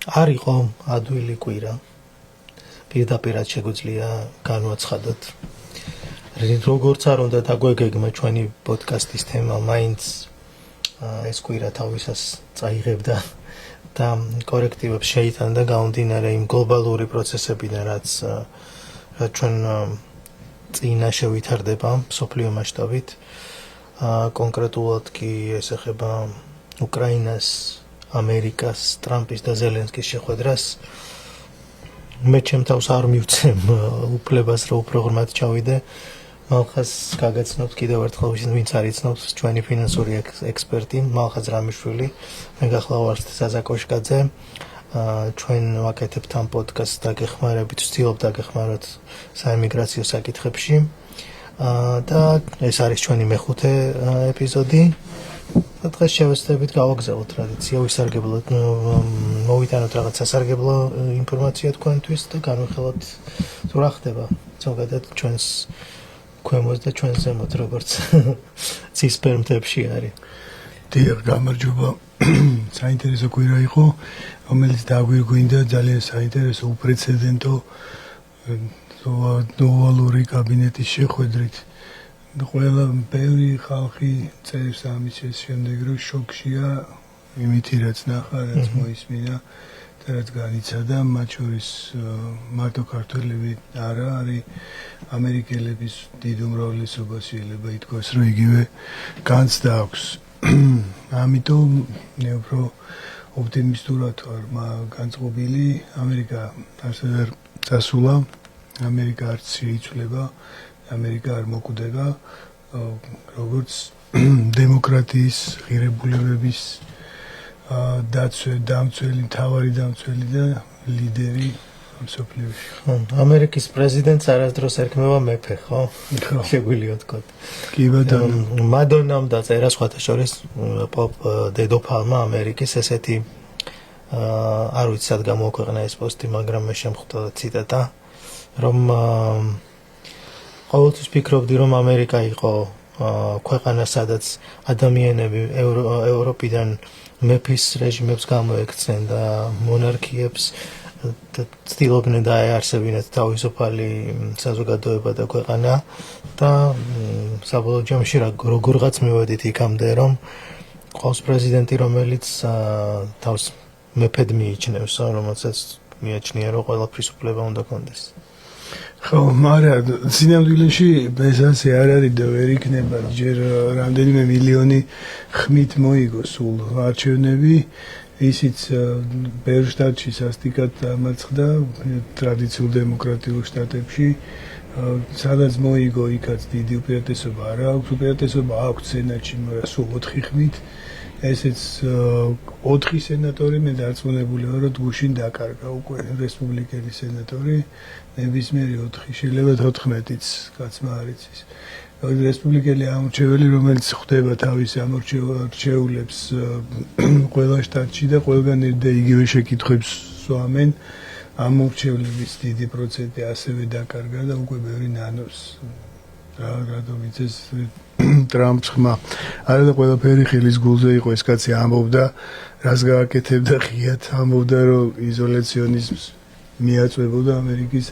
არ იყო ადვილი კვირა. პირდაპირად შეგვიძლია განვაცხადოთ. როგორც არ უნდა დაგვეგეგმა ჩვენი პოდკასტის თემა, მაინც ეს კვირა თავისას წაიღებდა და კორექტივებს შეიტანდა გამომდინარე იმ გლობალური პროცესებიდან, რაც ჩვენ წინა შევითარდება მსოფლიო მასშტაბით. კონკრეტულად კი ეს ეხება უკრაინას, ამერიკას, ტრამპის და ზელენსკის შეხვედრას. მე ჩემ თავს არ მივცემ უფლებას, რომ უფრო ღრმად ჩავიდე. მალხას გაგაცნობთ კიდევ ერთხელ, ვინც არ იცნობს, ჩვენი ფინანსური ექსპერტი მალხაზ რამიშვილი. მე გახლავართ ზაზა კოშკაძე. ჩვენ ვაკეთებთ ამ პოდკასტს დაგეხმარებით, ვცდილობ დაგეხმაროთ საემიგრაციო საკითხებში. და ეს არის ჩვენი მეხუთე ეპიზოდი. დღეს შევეცდებით გავაგზავნოთ ტრადიცია, ვისარგებლოთ, მოვიტანოთ რაღაც სასარგებლო ინფორმაცია თქვენთვის და განვიხილოთ თუ რა ხდება ზოგადად ჩვენს ქვემოთ და ჩვენს ზემოთ, როგორც ცისფერ მთებში არის. დიახ, გამარჯობა. საინტერესო კვირა იყო, რომელიც დაგვირგვინდა ძალიან საინტერესო უპრეცედენტო ნოვალური კაბინეტის შეხვედრით. ყველა ბევრი ხალხი წერს ამის შემდეგ, რომ შოქშია იმითი რაც ნახა, რაც მოისმინა და რაც განიცადა, მათ შორის მარტო ქართველები არა, არის ამერიკელების დიდ უმრავლესობა შეიძლება ითქვას, რომ იგივე განცდა აქვს. ამიტომ მე უფრო ოპტიმისტურად ვარ განწყობილი. ამერიკა არსად არ წასულა, ამერიკა არც შეიცვლება, ამერიკა არ მოკვდება, როგორც დემოკრატიის ღირებულებების დამცველი, მთავარი დამცველი და ლიდერი მსოფლიოში. ამერიკის პრეზიდენტს არასდროს ერქმევა მეფე, ხო? შეგვიძლია ვთქვათ. კი ბატონო. მადონამ დაწერა სხვათა შორის პოპ დედოფალმა ამერიკის ესეთი არ ვიცი სად გამოაქვეყნა ეს პოსტი, მაგრამ მე შემხვდა ციტატა, რომ ყოველთვის ფიქრობდი, რომ ამერიკა იყო ქვეყანა, სადაც ადამიანები ევროპიდან მეფის რეჟიმებს გამოექცნენ და მონარქიებს ცდილობდნენ დაეარსებინათ თავისუფალი საზოგადოება და ქვეყანა და საბოლოო ჯამში როგორღაც მივედით იქამდე, რომ ყავს პრეზიდენტი, რომელიც თავს მეფედ მიიჩნევს, რომელსაც მიაჩნია, რომ ყველაფრის უფლება უნდა კონდეს. ხო, მაგრამ სინამდვილეში ეს ასე არ არის და ვერ იქნება, ჯერ რამდენიმე მილიონი ხმით მოიგო სულ არჩევნები, ისიც ბევრ შტატში სასტიკად დამარცხდა ტრადიციულ დემოკრატიულ შტატებში, სადაც მოიგო, იქაც დიდი უპირატესობა არ აქვს, უპირატესობა აქვს სენატში, მაგრამ სულ 4 ხმით. ესეც 4 სენატორი მე დარწმუნებული ვარ, რომ გუშინ დაკარგა უკვე რესპუბლიკელი სენატორი, ნებისმიერი 4, შეიძლება 14-იც კაცმა არ იცის. რესპუბლიკელი ამორჩეველი, რომელიც ხვდება თავის ამორჩეულებს ყველა შტატში და ყველგან და იგივე შეკითხვებს სვამენ, ამორჩევლების დიდი პროცენტი ასევე დაკარგა და უკვე ბევრი ნანობს. რადგან იცის ტრამპს ხმა. არა და ყველაფერი ხილის გულზე იყო, ეს კაცი ამბობდა, რას გააკეთებდა ღიად, ამბობდა, რომ იზოლაციონიზმს მიაწვებოდა ამერიკის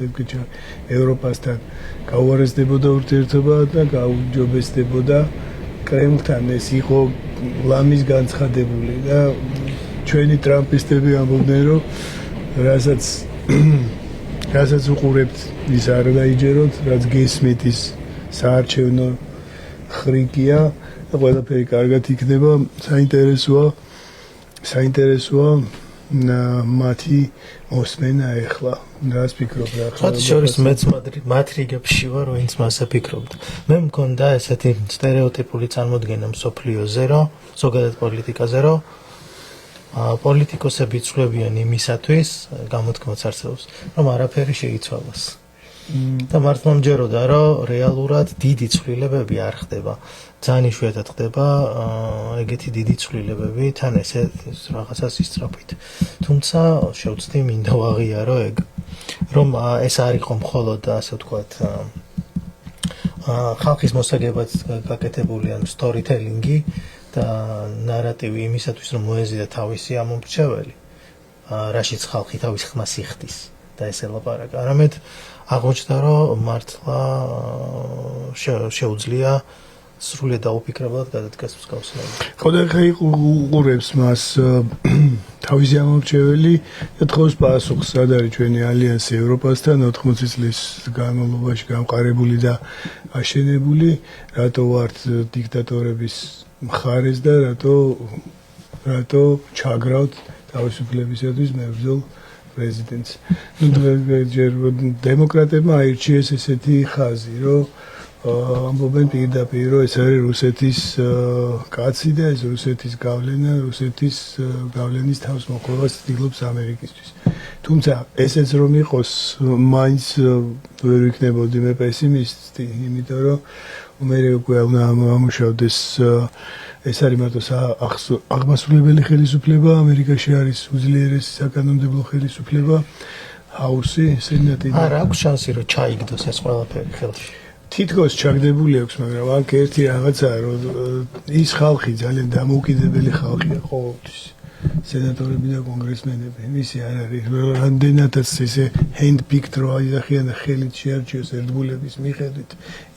ევროპასთან, გაუარესდებოდა ურთიერთობა და გაუჯობესდებოდა კრემლთან. ეს იყო ლამის განცხადებული და ჩვენი ტრამპისტები ამბობდნენ, რომ რასაც უყურებთ, ის არ დაიჯეროთ, რაც გესმით, ის საარჩევნო ხრიკია და ყველაფერი კარგად იქნება. საინტერესოა მათი მოსმენა ეხლა. რას ფიქრობ რა? ხათ შორის მეც მათ რიგებში ვარ, ვინც მასე ფიქრობდა. მე მქონდა ესეთი სტერეოტიპული წარმოდგენა მსოფლიოზე, რომ ზოგადად პოლიტიკაზე, რომ პოლიტიკოსები იცვლებიან იმისათვის, გამოთქმაც არსებობს, რომ არაფერი შეიცვალოს. და მართლა მჯეროდა, რომ რეალურად დიდი ცვლილებები არ ხდება. ძალიან იშვიათად ხდება ეგეთი დიდი ცვლილებები, თან ესე რაღაცას ისწრაფით. თუმცა შევცდი მინდა ვაღიარო ეგ, რომ ეს არ იყო მხოლოდ ასე ვთქვათ ხალხის მოსაგებად გაკეთებული ან სტორიტელინგი და ნარატივი იმისათვის, რომ მოეზიდა თავისი ამომრჩეველი. რაშიც ხალხი თავის ხმას იხდის და ეს ელაპარაკა. არამედ აღმოჩნდა, რომ მართლა შეუძლია სრულად დაუფიქრებლად გადადგას მსგავსება. ხო და ხა უყურებს მას თავისი ამორჩეველი და თხოვს პასუხს, სად არის ჩვენი ალიანსი ევროპასთან 80 წლის განმავლობაში გამყარებული და აშენებული, რატო ვართ დიქტატორების მხარეს და რატო ჩაგრავთ თავისუფლებისათვის მებრძოლ პრეზიდენტს. დემოკრატებმა აირჩიეს ესეთი ხაზი, რომ ამბობენ პირდაპირ, რომ ეს არის რუსეთის კაცი და ეს რუსეთის გავლენა, რუსეთის გავლენის თავს მოყოლას ცდილობს ამერიკისთვის. თუმცა ესეც რომ იყოს, მაინც ვერ ვიქნებოდი მე პესიმისტი, იმიტომ რომ მე უკვე უნდა ამუშავდეს ეს არის მარტო აღმასრულებელი ხელისუფლება, ამერიკაში არის უძლიერესი საკანონმდებლო ხელისუფლება, ჰაუსი, სენატი. არა აქვს შანსი რომ ჩაიგდოს ეს ყველაფერი ხელში. თითქოს ჩაგდებული აქვს, მაგრამ აქ ერთი რაღაცაა, რომ ის ხალხი ძალიან დამოუკიდებელი ხალხია ყოველთვის. სენატორები და კონგრესმენები, ისე არ არის, რამდენადაც ესე hand-picked რო აიახიან და ხელით შეარჩიოს ერთგულების მიხედვით,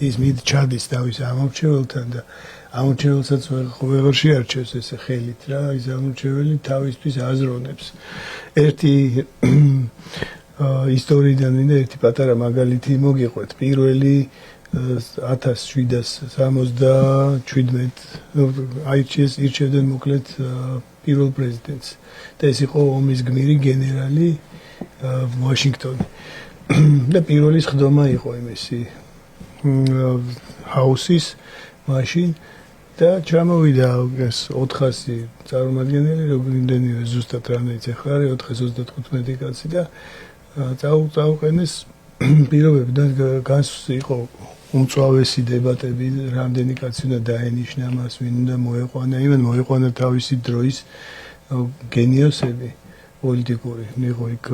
ის მით ჩადის თავის ამორჩეველთან და ამორჩეველსაც ვეღარ შეარჩევს ესე ხელით რა, ის ამორჩეველი თავისთვის აზროვნებს. ერთი ისტორიიდან მინდა ერთი პატარა მაგალითი მოგიყვეთ. პირველი 1777 ირჩევდნენ მოკლედ პირველ პრეზიდენტს და ეს იყო ომის გმირი გენერალი ვაშინგტონი. და პირველი ხდომა იყო იმისი ჰაუსის მაშინ და ჩამოვიდა ეს 400 წარმომადგენელი, რამდენიმე ზუსტად რამდენიც ახლა არის 435 კაცი და წაუყენეს პირობები და იყო უმწვავესი დებატები, რამდენი კაცი უნდა დაენიშნა მას, ვინ უნდა მოეყვანა, იმენ მოეყვანა თავისი დროის გენიოსები პოლიტიკური. იყო იქ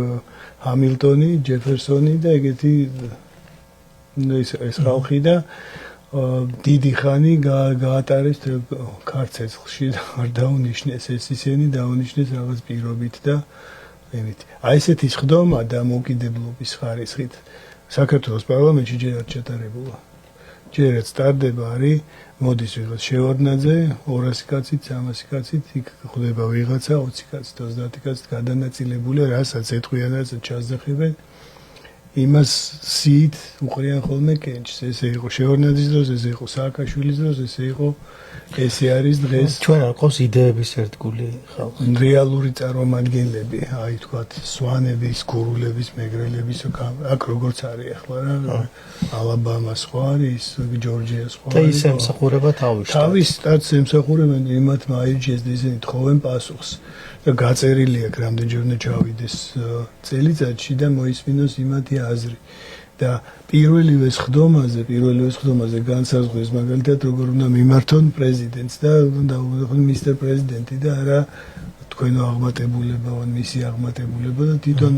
ჰამილტონი, ჯეფერსონი და ეგეთი ეს ხალხი და დიდი ხანი გაატარეს ქარცეცხლში და არ დაუნიშნეს ეს ისინი დაუნიშნეს რაღაც პირობით და იმით. აი ესეთი ხდომა დამოუკიდებლობის ხარისხით საქართველოს პარლამენტში ჯერ არ ჩატარებულა. ჯერაც ტარდება არის, მოდის ვიღაც შევარდნაძე, 200 კაცით, 300 კაცით, იქ ხდება ვიღაცა 20 კაცით, 30 კაცით გადანაწილებულია, რასაც ეთქვიან, რასაც ჩასძახებენ. იმას სიით უყრიან ხოლმე კენჭს. ესე იყო შევარდნაძის დროს, ესე იყო სააკაშვილის დროს, ესე არის დღეს. ჩვენ არ ყავს იდეების ერთგული ხალხი. რეალური წარმომადგენლები, აი თქვათ, სვანების, გურულების, მეგრელების, აქ როგორც არის ახლა რა, ალაბამა სხვა არის, ჯორჯია სხვა არის. და ის ემსახურება თავის შტატს ემსახურებენ, იმათმა აირჩიეს და ისინი თხოვენ პასუხს. და გაწერილი აქვს რამდენჯერ უნდა ჩავიდეს წელიწადში და მოისმინოს იმათი აზრი. და პირველივე ხდომაზე განსაზღვრეს მაგალითად როგორ უნდა მიმართონ პრეზიდენტს და უნდა მისტერ პრეზიდენტი და არა თქვენო აღმატებულებო, მისი აღმატებულება და თვითონ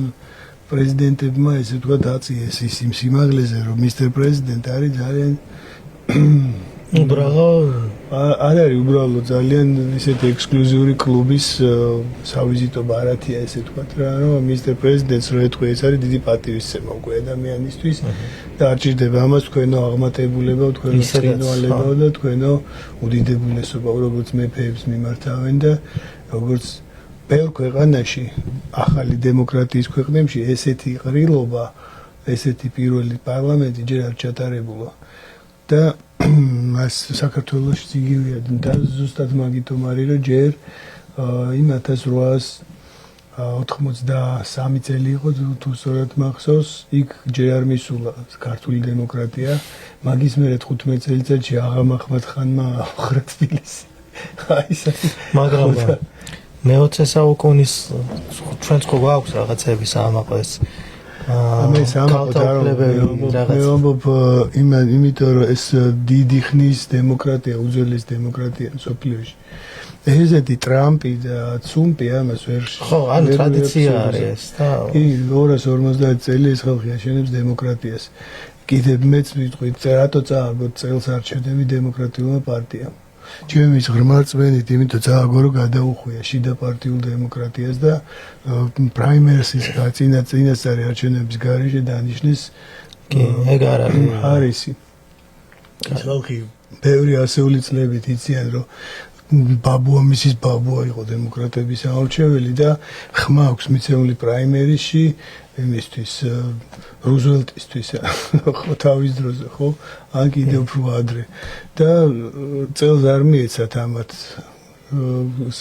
პრეზიდენტებმა ესე თქვა დაწიეს ის იმ სიმაღლეზე რომ მისტერ პრეზიდენტი არის ძალიან არ არის უბრალოდ ძალიან ისეთი ექსკლუზიური კლუბის სავიზიტო ბარათია ესე თქვა რა რომ მისტერ პრეზიდენტს რო ეთქვი ეს არის დიდი პატივისცემა უკვე ადამიანისთვის და არ ჭირდება ამას თქვენო აღმატებულება, თქვენო წინვალება და თქვენო უდიდებულესობა როგორც მეფეებს მიმართავენ და როგორც ბევრ ქვეყანაში ახალი დემოკრატიის ქვეყნებში ესეთი ყრილობა, ესეთი პირველი პარლამენტი ჯერ არ ჩატარებულა და მას საქართველოში იგივეა და ზუსტად მაგითომ არის რომ ჯერ იმ 1883 წელი იყო თუ სწორად მახსოვს იქ ჯერ არ მისულა ქართული დემოკრატია მაგის მერე 15 წელიწადში აღა მაჰმად-ხანმა აუხრა თბილისი მაგრამ მე-20 საუკუნის ჩვენც ხო გვაქვს რაღაცები საამაყო ეს ამის ამბობ იმიტომ რომ ეს დიდი ხნის დემოკრატია, უძველესი დემოკრატია მსოფლიოში. ესეთი ტრამპი და ცუმპი ამას ვერ ხო, ან ტრადიცია არის ეს და 250 წელი ეს ხალხი აშენებს დემოკრატიას. კიდევ მეც ვიტყვი, რატო წააგოთ წელს არჩევნები დემოკრატიულმა პარტიამ. ჩემის ღრმარწმენით, იმიტომ ძალიან გადაუხვია შიდა პარტიულ დემოკრატიას და პრაიმერსის წინასწარი არჩევნების გარეშე დანიშნეს ეგ არ არის. ხალხი ბევრი ასეული წლებით იციან, რომ მისის ბაბუა იყო დემოკრატების ამორჩეველი და ხმა აქვს მიცემული პრაიმერისში იმისთვის რუზველტისთვის ხო თავის დროზე ხო ან კიდევ უფრო ადრე და წელს არ მიეცათ ამათ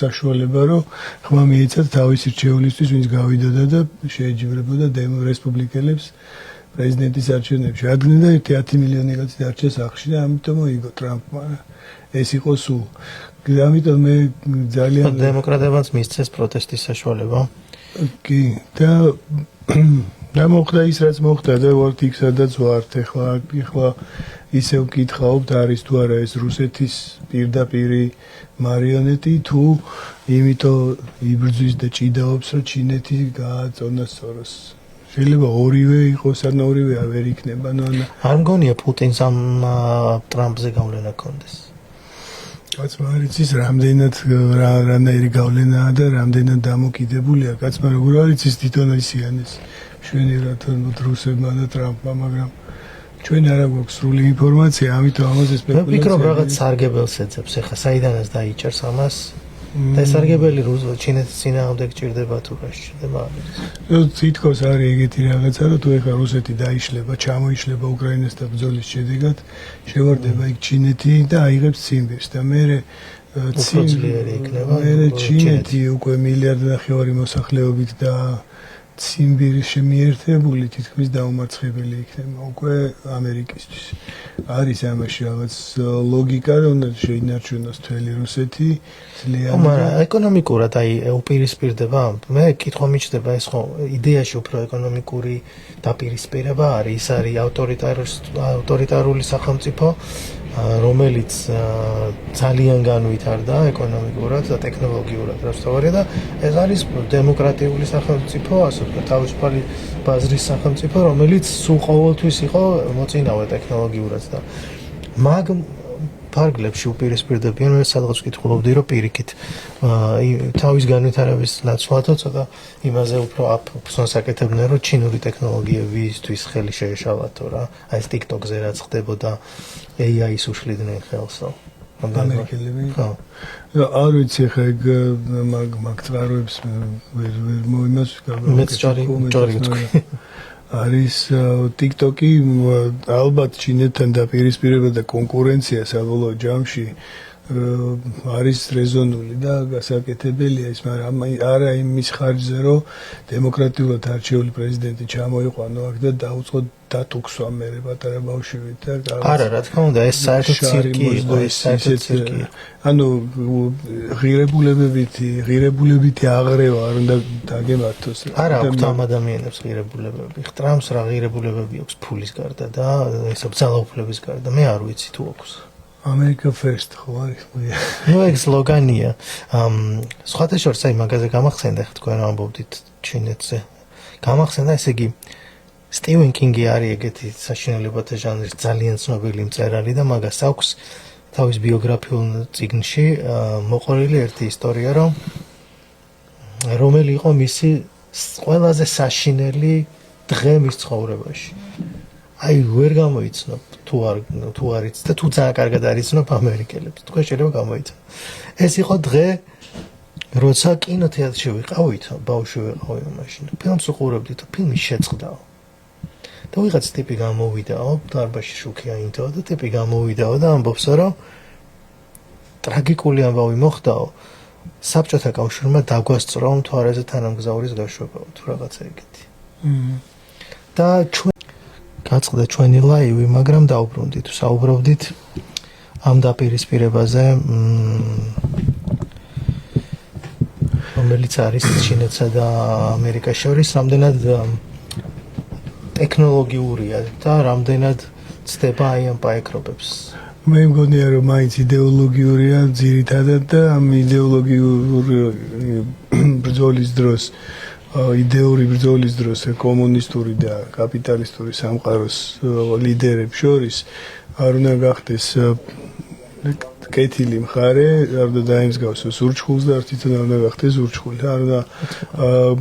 საშუალება რომ ხმა მიეცათ თავის რჩეულისთვის ვინც გავიდოდა და შეეჯიბრებოდა რესპუბლიკელებს პრეზიდენტის არჩევნებში ადგნენ და 10 მილიონი კაცი დარჩა სახლში და ამიტომ მოიგო ტრამპმა ეს იყო სულ ამიტომ მე ძალიან დემოკრატებმაც მისცეს პროტესტის საშუალება და მოხდა ის რაც მოხდა და ვარ იქ სადაც ვართ ეხლა ისევ ვკითხავთ არის თუ არა ეს რუსეთის პირდაპირი მარიონეტი თუ იმიტომ იბრძვის და ჭიდაობს რომ ჩინეთი გააწონა სწოროს შეიძლება ორივე იყოს ან ორივე ვერ იქნება არ მგონია პუტინს ამ ტრამპზე გავლენა ჰქონდეს კაცმა არის ის რამდენად რანაირი გავლენაა და რამდენად დამოკიდებულია კაცმა როგორ არის ის თვითონ ისიანეს მშვენიერად რუსებმა და ტრამპმა მაგრამ ჩვენ არ აქვს სრული ინფორმაცია ამიტომ ამაზე სპეკულაცია მე ვფიქრობ რაღაც სარგებელს ეძებს ეხა საიდანაც დაიჭერს ამას და სარგებელი ჩინეთის წინააღმდეგ ჭირდება თუ რა სჭირდება თითქოს არის ეგეთი რაღაცა რომ თუ ეხა რუსეთი დაიშლება ჩამოიშლება უკრაინასთან ბრძოლის შედეგად შევარდება იქ ჩინეთი და აიღებს ციმბირს და მე ჩინეთი უკვე 1.5 მილიარდი მოსახლეობით და ციმბირი შემიერთებული თითქმის დაუმარცხებელი იქნება უკვე ამერიკისთვის არის ამაში რაღაც ლოგიკა რომ შეინარჩუნოს თელი რუსეთი ძლიერად მაგრამ ეკონომიკურად აი უპირისპირდება მე კითხვა მიჩნდება ეს ხო იდეაში უფრო ეკონომიკური დაპირისპირება არის ავტორიტარული სახელმწიფო რომელიც ძალიან განვითარდა ეკონომიკურად და ტექნოლოგიურად რასთავარია და ეს არის დემოკრატიული სახელმწიფო ასე ვთქვათ თავისუფალი ბაზრის სახელმწიფო რომელიც სულ ყოველთვის იყო მოწინავე ტექნოლოგიურად და მაგ ფარგლებში უპირისპირდებიან მე სადღაც ვკითხულობდი რომ პირიქით თავის განვითარების ნაცვლადო ცოტა იმაზე უფრო აფსონს აკეთებდნენ რომ ჩინური ტექნოლოგიებისთვის ხელი შეეშალათო რა აი ეს TikTok-ზე რაც ხდებოდა AI-ს უშლიდნენ ხელსო ამერიკელები ხო არ ვიცი ხა ეგ მაგ წყაროებს ვერ მოიმას მეც ჭარი ვთქვი არის TikTok-ი ალბათ ჩინეთთან დაპირისპირება და კონკურენცია საბოლოო ჯამში არის რეზონული და გასაკეთებელია ის მაგრამ არა იმის ხარჯზე რომ დემოკრატიულად არჩეული პრეზიდენტი ჩამოიყვანო აქ და დაუწყო დატუქსვა მე პატარა ბავშვებით და არა რა თქმა უნდა ეს საერთოდ ცირკი იყო ეს საერთოდ ცირკი ანუ ღირებულებითი აღრევა არ უნდა დაგემართოს არა აქვს ამ ადამიანებს ღირებულებები ტრამპს რა ღირებულებები აქვს ფულის გარდა და ესა ძალაუფლების გარდა მე არ ვიცი თუ აქვს America first ხო არის ნუ ეგ სლოგანია სხვათა შორის აი მაგაზე გამახსენდა ხა თქვენ ამბობდით ჩინეთზე გამახსენდა ესე იგი სტივენ კინგი არის ეგეთი საშინელებათა ჟანრის ძალიან ცნობილი მწერალი და მაგას აქვს თავის ბიოგრაფიულ წიგნში მოყოლილი ერთი ისტორია რომელი იყო მისი ყველაზე საშინელი დღე მის ცხოვრებაში აი ვერ გამოიცნობ თუ არ იცით და თუ ძალიან კარგად არ იცნობ ამერიკელებს თქვენ შეიძლება გამოიცნო ეს იყო დღე როცა კინოთეატრში ვიყავით ბავშვი ვიყავი მაშინ ფილმს უყურებდით ფილმი შეწყდაო და ვიღაც ტიპი გამოვიდაო დარბაზში შუქი აინთო და ტიპი გამოვიდაო და ამბობს რომ ტრაგიკული ამბავი მოხდაო საბჭოთა კავშირმა დაგვასწრო მთვარეზე თანამგზავრის გაშვებაო თუ რაღაცა ეგეთი და გაწყდა ჩვენი ლაივი, მაგრამ დაუბრუნდით, საუბრობდით ამ დაპირისპირებაზე, რომელიც არის ჩინეთსა და ამერიკას შორის, რამდენად ტექნოლოგიურია და რამდენად ცდება აი ამ პაექრობებს. მე მგონია რომ მაინც იდეოლოგიურია ძირითადად და ამ იდეოლოგიური ბრძოლის დროს იდეური ბრძოლის დროს კომუნისტური და კაპიტალისტური სამყაროს ლიდერებს შორის არ უნდა გახდეს კეთილი მხარე არ უნდა დაემსგავსო სურჩხულს და თვითონ არ უნდა გახდეს სურჩხული. არ უნდა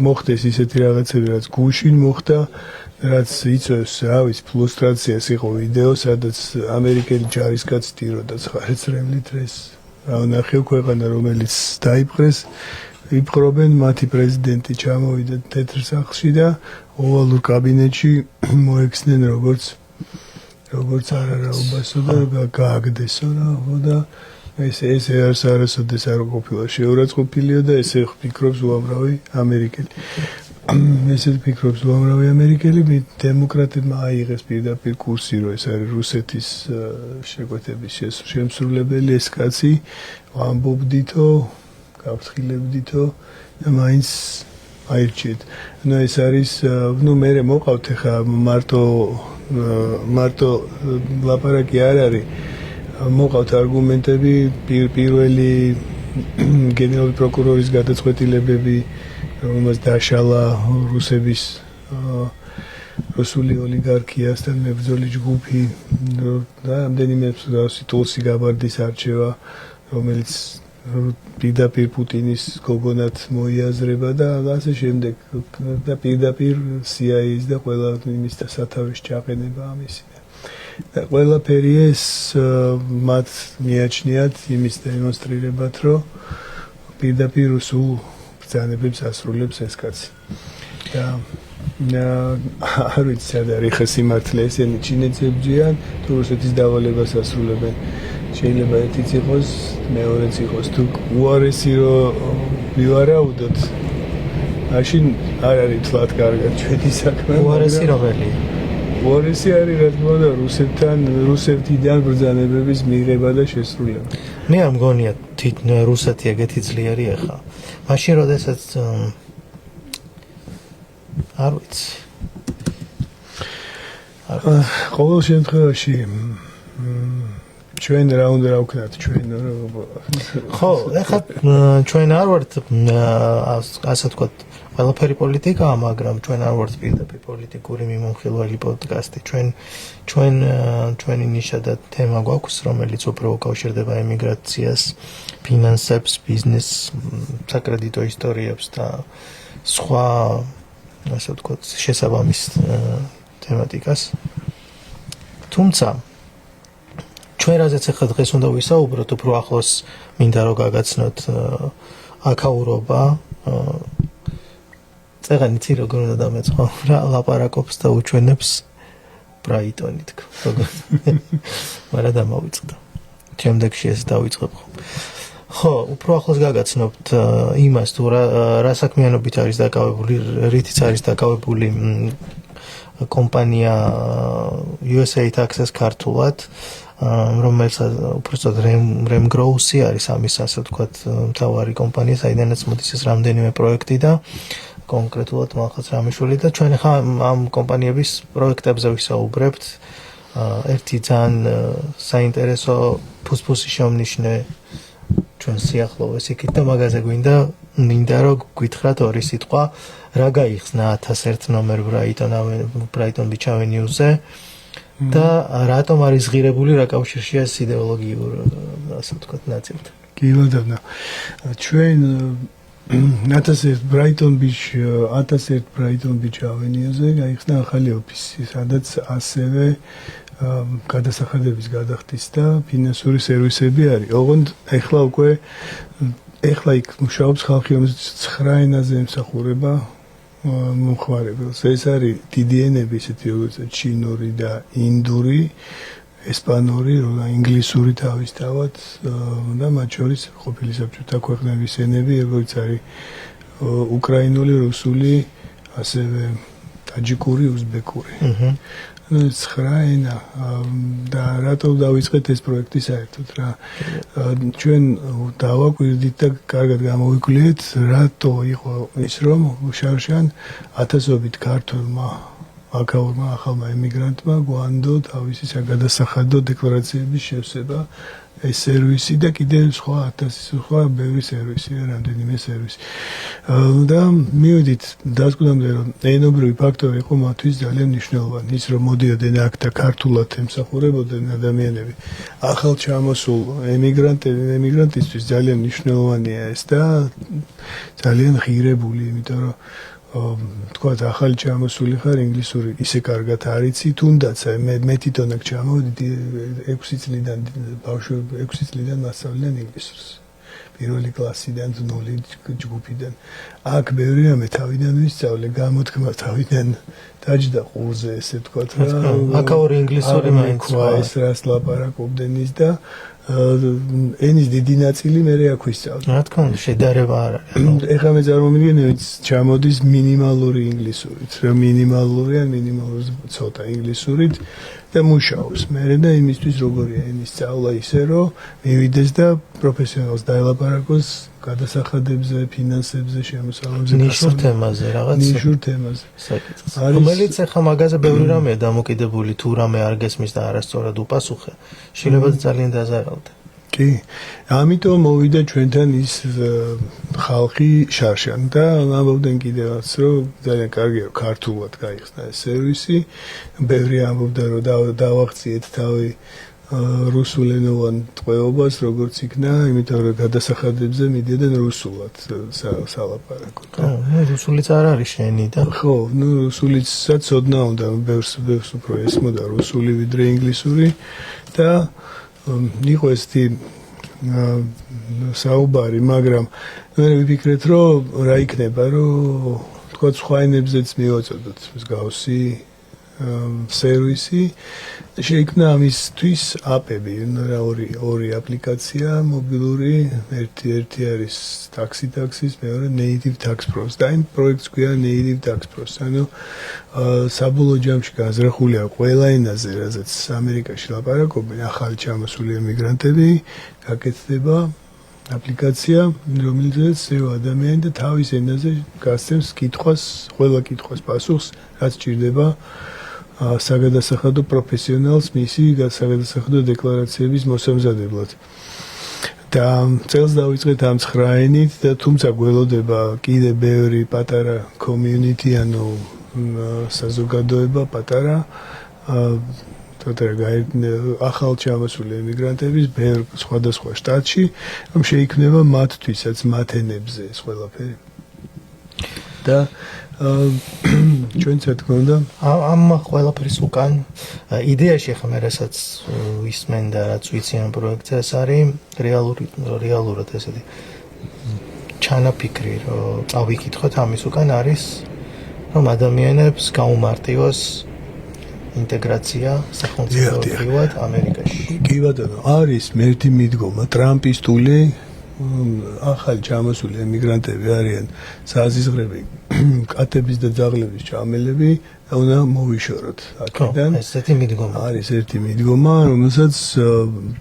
მოხდეს ისეთი რაღაცები, რაც გუშინ მოხდა, რაც იწვევს, რა ვიცი, ფლუსტრაციას. იყო ვიდეო, სადაც ამერიკელი ჯარისკაცი ტიროდა ცხარეცრემლით ეს ნახევ ქვეყანა, რომელიც დაიპყრეს. იპყრობენ, მათი პრეზიდენტი ჩამოვიდა თეთრ სახლში და ოვალურ კაბინეტში მოექცნენ როგორც არარაობასო და გააგდესო და ეს არასოდეს არ ყოფილა შეურაცხყოფილიო და ესე ფიქრობს უამრავი ამერიკელი. ესეთ ფიქრობს უამრავი ამერიკელი, დემოკრატებმა აიღეს პირდაპირ კურსი, რომ ეს არის რუსეთის შეკვეთების შემსრულებელი ეს კაცი, ამბობდითო, გავთხილებდითო და მაინც აირჩიეთ. ეს არის, მე მოყავთ ხა მარტო ლაპარაკი არ არის. მოყავთ არგუმენტები, პირველი გენერალური პროკურორის გადაწყვეტილებები, რომელმაც დაშალა რუსების რუსული ოლიგარქიასთან მებრძოლი ჯგუფი და რამდენიმე ტულსი გაბარდის არჩევა, რომელიც პირდაპირ პუტინის გოგონად მოიაზრება და ასე შემდეგ და პირდაპირ CIA-ის და ყველა იმის და სათავეს ჩაყენება ამისი. და ყველაფერი ეს მათ მიაჩნიათ იმის დემონსტრირებად, რომ პირდაპირ რუსულ ბრძანებებს ასრულებს ეს კაცი. და არ ვიცი სად არის ხა სიმართლე, ესენი ჩინეთებჯიან თუ რუსეთის დავალებას ასრულებენ. შეიძლება ერთიც იყოს, მეორეც იყოს, თუ უარესი რომ მივარაუდოთ, მაშინ არ არის თლად კარგად ჩვენი საქმე. უარესი რომელია? უარესი არის რა თქმა უნდა რუსეთიდან ბრძანებების მიღება და შესრულება. მე არ მგონია რუსეთი ეგეთი ძლიერი ახლა. მაშინ როდესაც არ ვიცი. ყოველ შემთხვევაში ჩვენ რა უნდა ვქნათ ჩვენ ხო, ახლა ჩვენ არ ვართ ასე ვთქვათ ყველაფერი პოლიტიკაა, მაგრამ ჩვენ არ ვართ პირდაპირ პოლიტიკური მიმოხილველი პოდკასტი. ჩვენი ნიშა და თემა გვაქვს, რომელიც უფრო უკავშირდება ემიგრაციას, ფინანსებს, ბიზნესს, საკრედიტო ისტორიებს და სხვა ასე ვთქვათ შესაბამის თემატიკას. თუმცა ჩვენ რაზეც ახლა დღეს უნდა ვისაუბროთ, უფრო ახლოს მინდა რომ გაგაცნოთ აკაურობა წეგანიცი როგორ უნდა დამეწყო რა ლაპარაკობს და უჩვენებს ბრაიტონი თქო როგორ მაგრამ დამავიწყდა შემდეგში ეს დავიწყებ ხო უფრო ახლოს გაგაცნობთ იმას თუ რა საქმიანობით არის დაკავებული რითიც არის დაკავებული კომპანია USA Taxes ქართულად რომელსაც უბრალოდ რემ გროუსი არის ამის ასე ვთქვათ მთავარი კომპანია საიდანაც მოდის ეს რამდენიმე პროექტი და კონკრეტულად მახაც რამიშვილი და ჩვენ ხა ამ კომპანიების პროექტებზე ვისაუბრებთ ერთი ძალიან საინტერესო ფუსფუსი შემნიშნე ჩვენ სიახლოვეს იქით და მაგაზე მინდა რომ გითხრათ ორი სიტყვა რა გაიხსნა 1001 ნომერ ბრაიტონ ბიჩ ავენიუზე და რატომ არის ღირებული რა კავშირშია ეს იდეოლოგიურ ასე ვთქვათ ნაწილთან კი ბატონო ჩვენ 1001 ბრაიტონ ბიჩ ავენიუზე გაიხსნა ახალი ოფისი სადაც ასევე გადასახადების გადახდის და ფინანსური სერვისები არის. ოღონდ ეხლა იქ მუშაობს ხალხი, რომელსაც 9 ენაზე ემსახურება მომხმარებელს. ეს არის დიდი ენები, ისეთი როგორც ჩინური და ინდური, ესპანური, ინგლისური თავისთავად და მათ შორის ყოფილი საბჭოთა ქვეყნების ენები, როგორც არის უკრაინული, რუსული, ასევე ტაჯიკური, უზბეკური. 9 ენა და რატო დავიწყეთ ეს პროექტი საერთოდ რა ჩვენ დავაკვირდით და კარგად გამოვიკვლიეთ რატო იყო ის რომ შარშან ათასობით ქართველმა აქაურმა ახალმა ემიგრანტმა გვანდო თავისი საგადასახადო დეკლარაციების შევსება ეს სერვისი და კიდევ სხვა 1000 სხვა ბევრი სერვისი, რამდენიმე სერვისი. და მივედით დასკვნამდე, რომ ენობრივი ფაქტორი იყო მათთვის ძალიან მნიშვნელოვანი. ის რომ მოდიოდნენ აქ და ქართულად ემსახურებოდნენ ადამიანები. ახალ ჩამოსულ ემიგრანტისთვის ძალიან მნიშვნელოვანია ეს და ძალიან ღირებული, იმიტომ რომ თქვა ახალი ჩამოსული ხარ ინგლისური ისე კარგად არიცი, თუნდაც მე თვითონ აქ ჩამოვედი 6 წლიდან ბავშვები 6 წლიდან მასწავლიან ინგლისურს. პირველი კლასიდან 0 ჯგუფიდან. აქ ბევრი რამე თავიდან ვისწავლე, გამოთქმა თავიდან დაჯდა ყურზე, ესე ვთქვათ რა. აქაური ინგლისური მაინც ეს რას ლაპარაკობდნენ ის და ენის დიდი ნაწილი მე აქ ვისწავლე. რა თქმა უნდა, შედარება არ არის. ეხლა მე წარმოვიდგინე, ჩამოდის მინიმალური ინგლისურით, რა მინიმალურია, ცოტა ინგლისურით და მუშაობს. მე და იმისთვის როგორია ენის სწავლა ისე, რომ მივიდეს და პროფესიონალს დაელაპარაკოს გადასახადებზე, ფინანსებზე, შემოსავლებზე, ნიშურ თემაზე რაღაც. ნიშურ თემაზე. რომელიც ახლა მაგაზე ბევრი რამეა დამოკიდებული, თუ რამე არ გესმის და არასწორად უპასუხე, შეიძლება ძალიან დაზარალდა. კი, ამიტომ მოვიდა ჩვენთან ის ხალხი შარშან და ამბობდნენ კიდევაც, რომ ძალიან კარგია რომ ქართულად გაიხსნა ეს სერვისი. ბევრი ამბობდა რომ დავაღწიეთ თავი რუსულენოვან ტყვეობას, როგორც იქნა, იმიტომ რომ გადასახადებზე მიდიოდნენ რუსულად სალაპარაკოდ. რუსულიც არ არის შენი და ხო, რუსულიცაც ოდნა უნდა, ბევრს უფრო ესმოდა რუსული ვიდრე ინგლისური და იყო ესეთი საუბარი, მაგრამ მე ვიფიქრეთ, რომ რა იქნება, რომ თქვა სხვა ენებზეც მივაწოდოთ მსგავსი სერვისი. შეიქმნა ამისთვის აპები, ორი აპლიკაცია მობილური, ერთი არის taxis, მეორე Native Tax Pros. და იმ პროექტს ქვია Native Tax Pros. ანუ საბოლოო ჯამში განზრახულია ყველა ენაზე, რაზეც ამერიკაში ლაპარაკობენ ახალი ჩამოსული ემიგრანტები, გაკეთდება აპლიკაცია, რომელზეც ადამიანი და თავის ენაზე გასცემს კითხვას, ყველა კითხვას პასუხს, რაც ჭირდება საგადასახადო პროფესიონალს მისი საგადასახადო დეკლარაციების მოსამზადებლად. და წელს დავიწყეთ ამ 9 ენით და თუმცა გველოდება კიდე ბევრი პატარა community, ანუ საზოგადოება პატარა ახალ ჩამოსული ემიგრანტების ბევრ სხვადასხვა შტატში, რომ შეიქმნება მათთვისაც მათ ენებზე ეს ყველაფერი. და ჩვენც რა თქმა უნდა ამ ყველაფრის უკან იდეაში ხომ რასაც ისმენ და რაც ვიცი ამ პროექტზე ეს არის რეალურად ესეთი ჩანაფიქრი, რომ წავიკითხოთ ამის უკან არის რომ ადამიანებს გაუმარტივოს ინტეგრაცია სახელმწიფოებრივად ამერიკაში. კი ბატონო, არის მერტი მიდგომა ტრამპისტული ახალი ჩამოსული ემიგრანტები არიან საზიზღრები კატების და ძაღლების ჩამელები და უნდა მოვიშოროთ აქედან. ესეთი მიდგომა არის ერთი მიდგომა, რომელსაც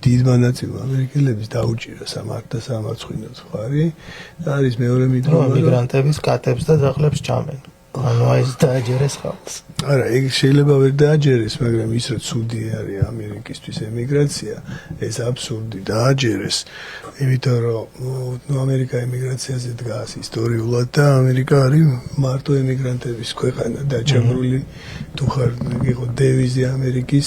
დიდმა ნაწილმა ამერიკელების დაუჭირა სამარცხინო ხარი. არის მეორე მიდგომა, რომ ემიგრანტების კატებს და ძაღლებს ჩამენ. ანუ ეს დააჯერეს ხალხს. არა, ეგ შეიძლება ვერ დააჯერეს, მაგრამ ის რომ ცუდი არის ამერიკისთვის ემიგრაცია, ეს აბსურდი დააჯერეს. იმიტომ რომ ამერიკა ემიგრაციაზე დგას ისტორიულად და ამერიკა არის მარტო ემიგრანტების ქვეყანა დაჩაგრული. თუ ხარ იყო დევიზი ამერიკის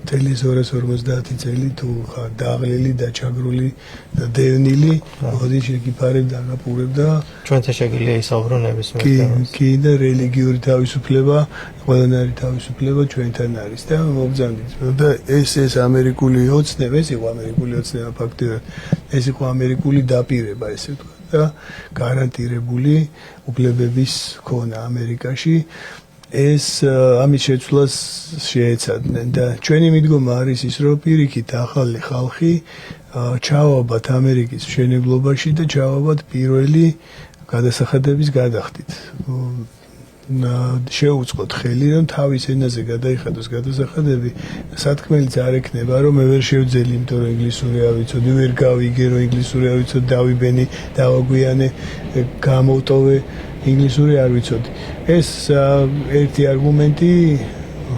1250 წელი თუ ხარ დაღლილი, დაჩაგრული და დევნილი, მოდი შეგიფარებ და გაპურებ და ჩვენთან შეგიძლია ისაუბრო ნებისმიერ თემაზე. კი და რელიგიური თავისუფლება, ყველანაირი თავისუფლება ჩვენთან არის და მოგზავნით. და ეს ამერიკული ოცნება, ეს იყო ამერიკული ოცნება ფაქტობრივად. ეს იყო ამერიკული დაპირება, ესე ვთქვათ და გარანტირებული უფლებების ქონა ამერიკაში. ეს ამის შეცვლას შეეცადნენ და ჩვენი მიდგომა არის ის, რომ პირიქით ახალი ხალხი ჩავაბათ ამერიკის მშენებლობაში და ჩავაბათ პირველი გადასახადების გადახდით. შეუწყოთ ხელი, რომ თავის ენაზე გადაიხადოს გადასახადები, სათქმელიც არ ექნება, რომ მე ვერ შევძელი, იმიტომ რომ ინგლისური არ ვიცოდი, ვერ გავიგე, რომ ინგლისური არ ვიცოდი, დავიბენი, დავაგვიანე, გამოვტოვე ინგლისური არ ვიცოდი. ეს ერთი არგუმენტი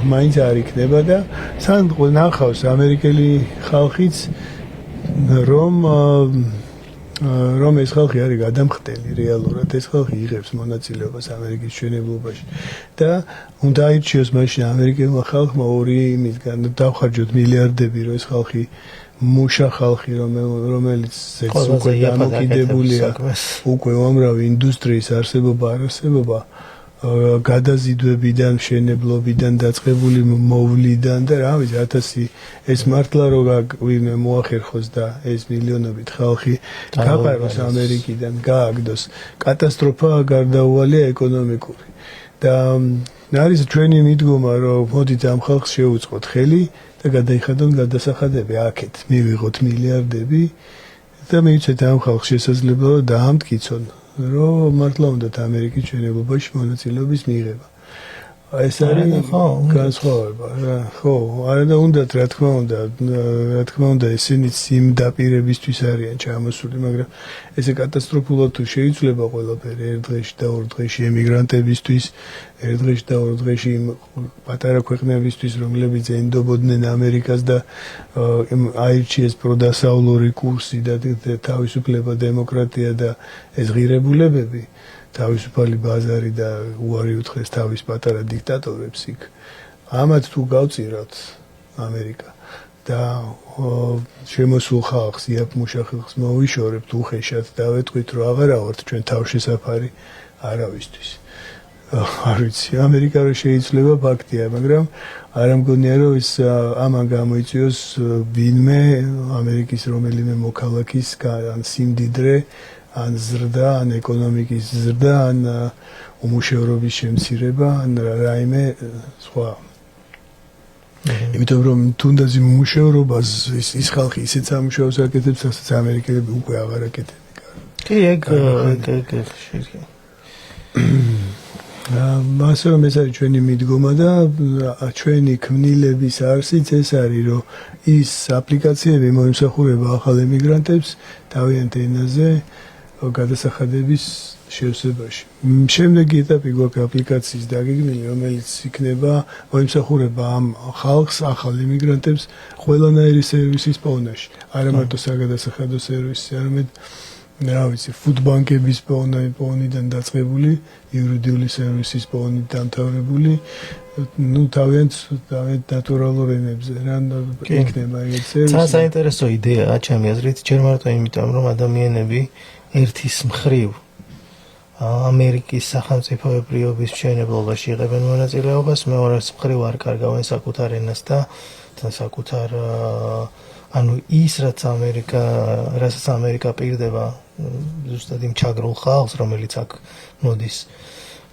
მაინც არ იქნება და სან ნახავს ამერიკელი ხალხიც რომ ეს ხალხი არის გადამხდელი რეალურად ეს ხალხი იღებს მონაწილეობას ამერიკის მშენებლობაში და უნდა აირჩიოს მაშინ ამერიკელმა ხალხმა ორი იმისგან დავხარჯოთ მილიარდები რომ ეს ხალხი მუშა ხალხი რომელიც უკვე დამოკიდებულია უკვე უამრავი ინდუსტრიის არსებობა გადაზიდვებიდან, მშენებლობიდან, დაწყებული მოვლიდან და რა ვიცი 1000 ეს მართლა რო ვინმე მოახერხოს და ეს მილიონობით ხალხი გაფაროს ამერიკიდან, გააგდოს კატასტროფა გარდაუვალია ეკონომიკური. და არის ჩვენი მიდგომა რომ მოდით ამ ხალხს შევუწყოთ ხელი და გადაიხადონ გადასახადები აქეთ, მივიღოთ მილიარდები და მივიცეთ ამ ხალხს შესაძლებლობა დაამტკიცონ რომ მართლა უნდათ ამერიკის მშენებლობაში მონაწილეობის მიღება. ეს არის განსხვავება რა. ხო, არა და უნდათ რა თქმა უნდა ესენიც იმ დაპირებისთვის არიან ჩამოსული, მაგრამ ესე კატასტროფულად თუ შეიძლება ყველაფერი ერთ დღეში და ორ დღეში ემიგრანტებისთვის, ერთ დღეში და ორ დღეში პატარა ქვეყნებისთვის, რომლებიც ენდობოდნენ ამერიკას და აირჩიეს პროდასავლური კურსი და თავისუფლება, დემოკრატია და ეს ღირებულებები თავისუფალი ბაზარი და უარი უთხრეს თავის პატარა დიქტატორებს იქ. ამათ თუ გავწირავთ ამერიკა და შემოსულ ხალხს, იაპმუშა ხალხს მოვიშორებთ უხეშად და ვეთქვით რომ აღარა ვართ ჩვენ თავშესაფარი არავისთვის. არ ვიცი, ამერიკა რო შეიძლება ფაქტია, მაგრამ არ მგონია რომ ის ამან გამოიწვიოს ვინმე ამერიკის რომელიმე მოქალაქის ან სიმდიდრე ან ზრდა, ან ეკონომიკის ზრდა, ან უმუშევრობის შემცირება, ან რაიმე სხვა. იმიტომ რომ თუნდაც იმ უმუშევრობას ის ხალხი ისეთ სამუშაოს აკეთებს, რასაც ამერიკელები უკვე აღარ აკეთებენ. კი, ეგ შეიძლება. ასე რომ ეს არის ჩვენი მიდგომა და ჩვენი ქმნილების არსიც ეს არის, რომ ის აპლიკაციები მოიმსახურება ახალ ემიგრანტებს თავიანთ ენაზე გადასახადების შევსებაში. შემდეგი ეტაპი გვაქვს აპლიკაციის დაგეგმილი, რომელიც იქნება მოიმსახურება ამ ხალხს, ახალ იმიგრანტებს ყველანაირი სერვისის პოვნაში. არა მარტო საგადასახადო სერვისი, არამედ რა ვიცი, ფუდბანკების პოვნიდან დაწყებული, იურიდიული სერვისის პოვნით დამთავრებული, თავიანთ ნატურალურ ენებზე რა იქნება ეგ სერვისი. საინტერესო იდეაა ჩემი აზრით, ჯერ მარტო იმიტომ, რომ ადამიანები ერთის მხრივ ამერიკის სახელმწიფოებრიობის მშენებლობაში იღებენ მონაწილეობას, მეორეს მხრივ არ კარგავენ საკუთარ ენას და საკუთარ ანუ ის რასაც ამერიკა პირდება ზუსტად იმ ჩაგრულ ხალხს, რომელიც აქ მოდის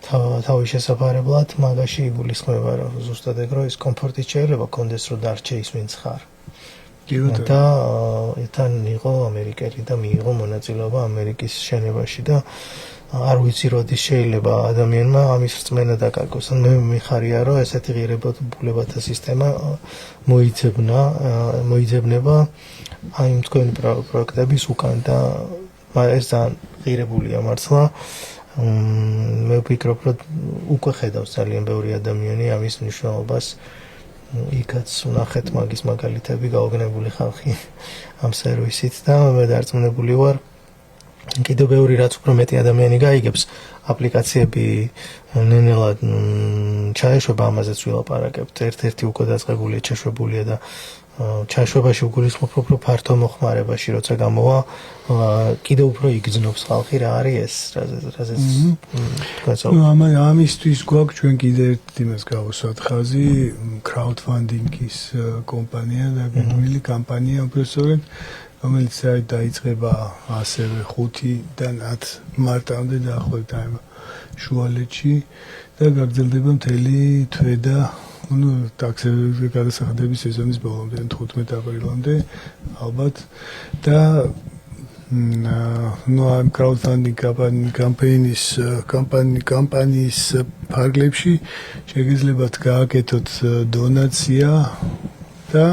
თავის შესაძლებლად, მაგაში იგულისხმება, რომ ზუსტად ეგ რომ ის კომფორტი შეიძლება კონდეს, რომ დარჩე ის ვინც ხარ. და თან იყო ამერიკელი და მიიღო მონაწილეობა ამერიკის შენებაში და არ ვიცი როდის შეიძლება ადამიანმა ამის რწმენა დაკარგოს. ან მე მიხარია რომ ესეთი ღირებულებათა სისტემა მოიძებნება აი იმ თქვენი პროექტების უკან და ეს ძალიან ღირებულია მართლა. მე ვფიქრობ რომ უკვე ხედავს ძალიან ბევრი ადამიანი ამის მნიშვნელობას. იქაც ვნახეთ მაგის მაგალითები გაოგნებული ხალხი ამ სერვისით და მე დარწმუნებული ვარ კიდევ ბევრი რაც უფრო მეტი ადამიანი გაიგებს აპლიკაციები ნენელად ჩაეშვება ამაზეც ვილაპარაკებთ ერთ-ერთი უკვე დაწყებულია ჩაშვებულია და ჩაშვებაში უგულისხმობ უფრო ფართო მოხმარებაში როცა გამოვა კიდევ უფრო იგრძნობს ხალხი რა არის ეს რაზეც ამისთვის გვაქვს ჩვენ კიდევ ერთ იმას გავუსვათ ხაზი crowdfunding-ის კომპანია და გეგმილი კამპანია უბრალოდ რომელიც დაიწყება ასევე 5-დან 10 მარტამდე დაახლოებით აი შუალედში და გაგრძელდება მთელი თვე და ტაქსების გადასახადების სეზონის ბოლომდე 15 აპრილამდე ალბათ და ამ crowdfunding კამპანიის ფარგლებში შეგიძლიათ გააკეთოთ დონაცია და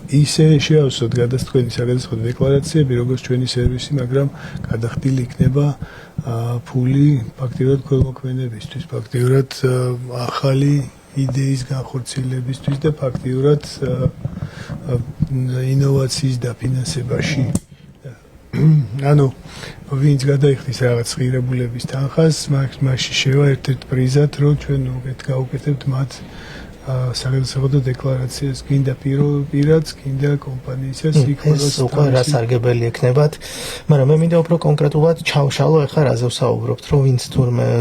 ისე შეავსოთ გადასტყვენი საგადასახადო დეკლარაციები, როგორც ჩვენი სერვისი, მაგრამ გადახდილი იქნება ფული ფაქტიურად ქველმოქმედებისთვის, ფაქტიურად ახალი იდეის განხორციელებისთვის და ფაქტიურად ინოვაციის დაფინანსებაში. ანუ ვინც გადაიხდის რაღაც ღირებულების თანხას, მასში შევა ერთ-ერთ პრიზად, რომ ჩვენ გავუკეთებთ მათ საგადასახადო დეკლარაციას, გინდა პირადს, გინდა კომპანიისას, იქ ეს უკვე რასარგებელი ექნებათ, მაგრამ მე მინდა უფრო კონკრეტულად ჩავშალო ახლა რაზე ვსაუბრობთ, რომ ვინც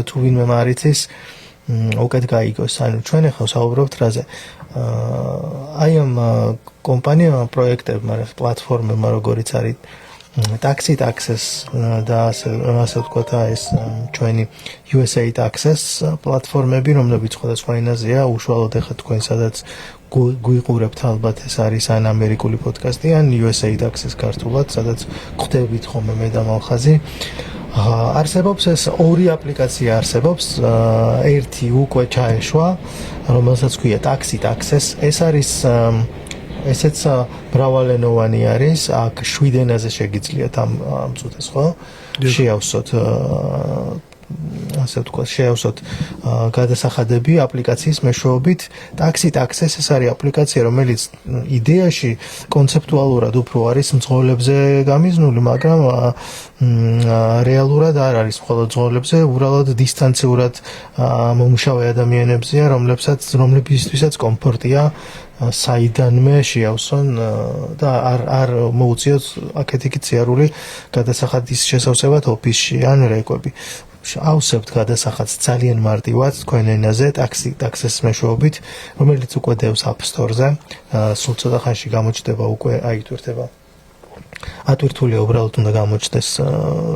თუ ვინმე მარიცის უკეთ გაიგოს, ანუ ჩვენ ახლა ვსაუბრობთ რაზე. აი ამ კომპანიამ პროექტებმა, პლატფორმებმა, როგორიც არის Taxi Access და ასე ვთქვათ, ეს ჩვენი USA Access პლატფორმები, რომლებიც სხვადასხვა ენაზეა, უშუალოდ ახლა თქვენ სადაც გვიყურებთ, ალბათ ეს არის ან ამერიკული პოდკასტი, ან USA Access ქართულად, სადაც ხვდებით ხოლმე მე და მალხაზი. არსებობს ეს ორი აპლიკაცია არსებობს, ერთი უკვე ჩაეშვა, რომელსაც ქვია Taxi Access. ეს არის ესეც მრავალენოვანი არის, აქ 7 ენაზე შეგიძლიათ ამ წუთას, ხო? შეავსოთ ასე ვთქვათ, შეავსოთ გადასახადები აპლიკაციის მეშვეობით. Taxi Access ეს არის აპლიკაცია, რომელიც იდეაში კონცეპტუალურად უფრო არის მძღოლებზე გამიზნული, მაგრამ რეალურად არ არის მხოლოდ მძღოლებზე, უბრალოდ დისტანციურად მომუშავე ადამიანებზეა, რომლებისთვისაც კომფორტია საიდანმე შეავსონ და არ მოუწიოთ აქეთ-იქით სიარული გადასახადის შესავსებად ოფისში ან რეკვები. ავსებთ გადასახადს ძალიან მარტივად თქვენ ენაზე, Taxi Access მეშვეობით, რომელიც უკვე დევს App Store-ზე, სულ ცოტა ხანში გამოჩნდება, უკვე აიტვირთება. ატვირთულია, უბრალოდ უნდა გამოჩნდეს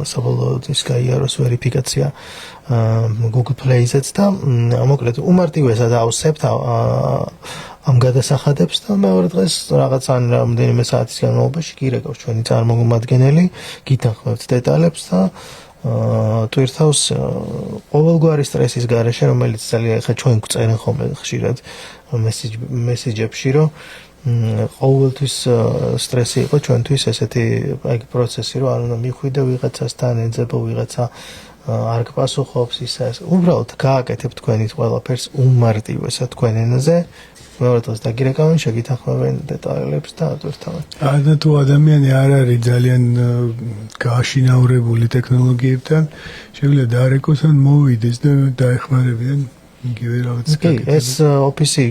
საბოლოოდ ის გაიაროს ვერიფიკაცია Google Play-ზეც და მოკლედ უმარტივესად ავსებთ ამ გადასახადებს და მეორე დღეს რაღაც ან რამდენიმე საათის განმავლობაში გირეკავს ჩვენი წარმომადგენელი, გითანხმებთ დეტალებს და ტვირთავს ყოველგვარი სტრესის გარეშე, რომელიც ძალიან ხა ჩვენ გვწერენ ხოლმე ხშირად მესეჯებში, რომ ყოველთვის სტრესი იყო ჩვენთვის ესეთი პროცესი, რომ არ უნდა მიხვიდე ვიღაცასთან, ეძებო ვიღაცა არ გპასუხობს ისა ეს. უბრალოდ გააკეთებთ თქვენით ყველაფერს უმარტივესად თქვენ ენაზე. მეორე დღეს დაგირეკავენ, შეგითანხმებენ დეტალებს და ატვირთავენ. და თუ ადამიანი არ არის ძალიან გააშინაურებული ტექნოლოგიებთან, შეგვიძლია დაარეკოს ან მოვიდეს და დაეხმარებიან იგივე რაღაც გაკეთებას. ეს ოფისი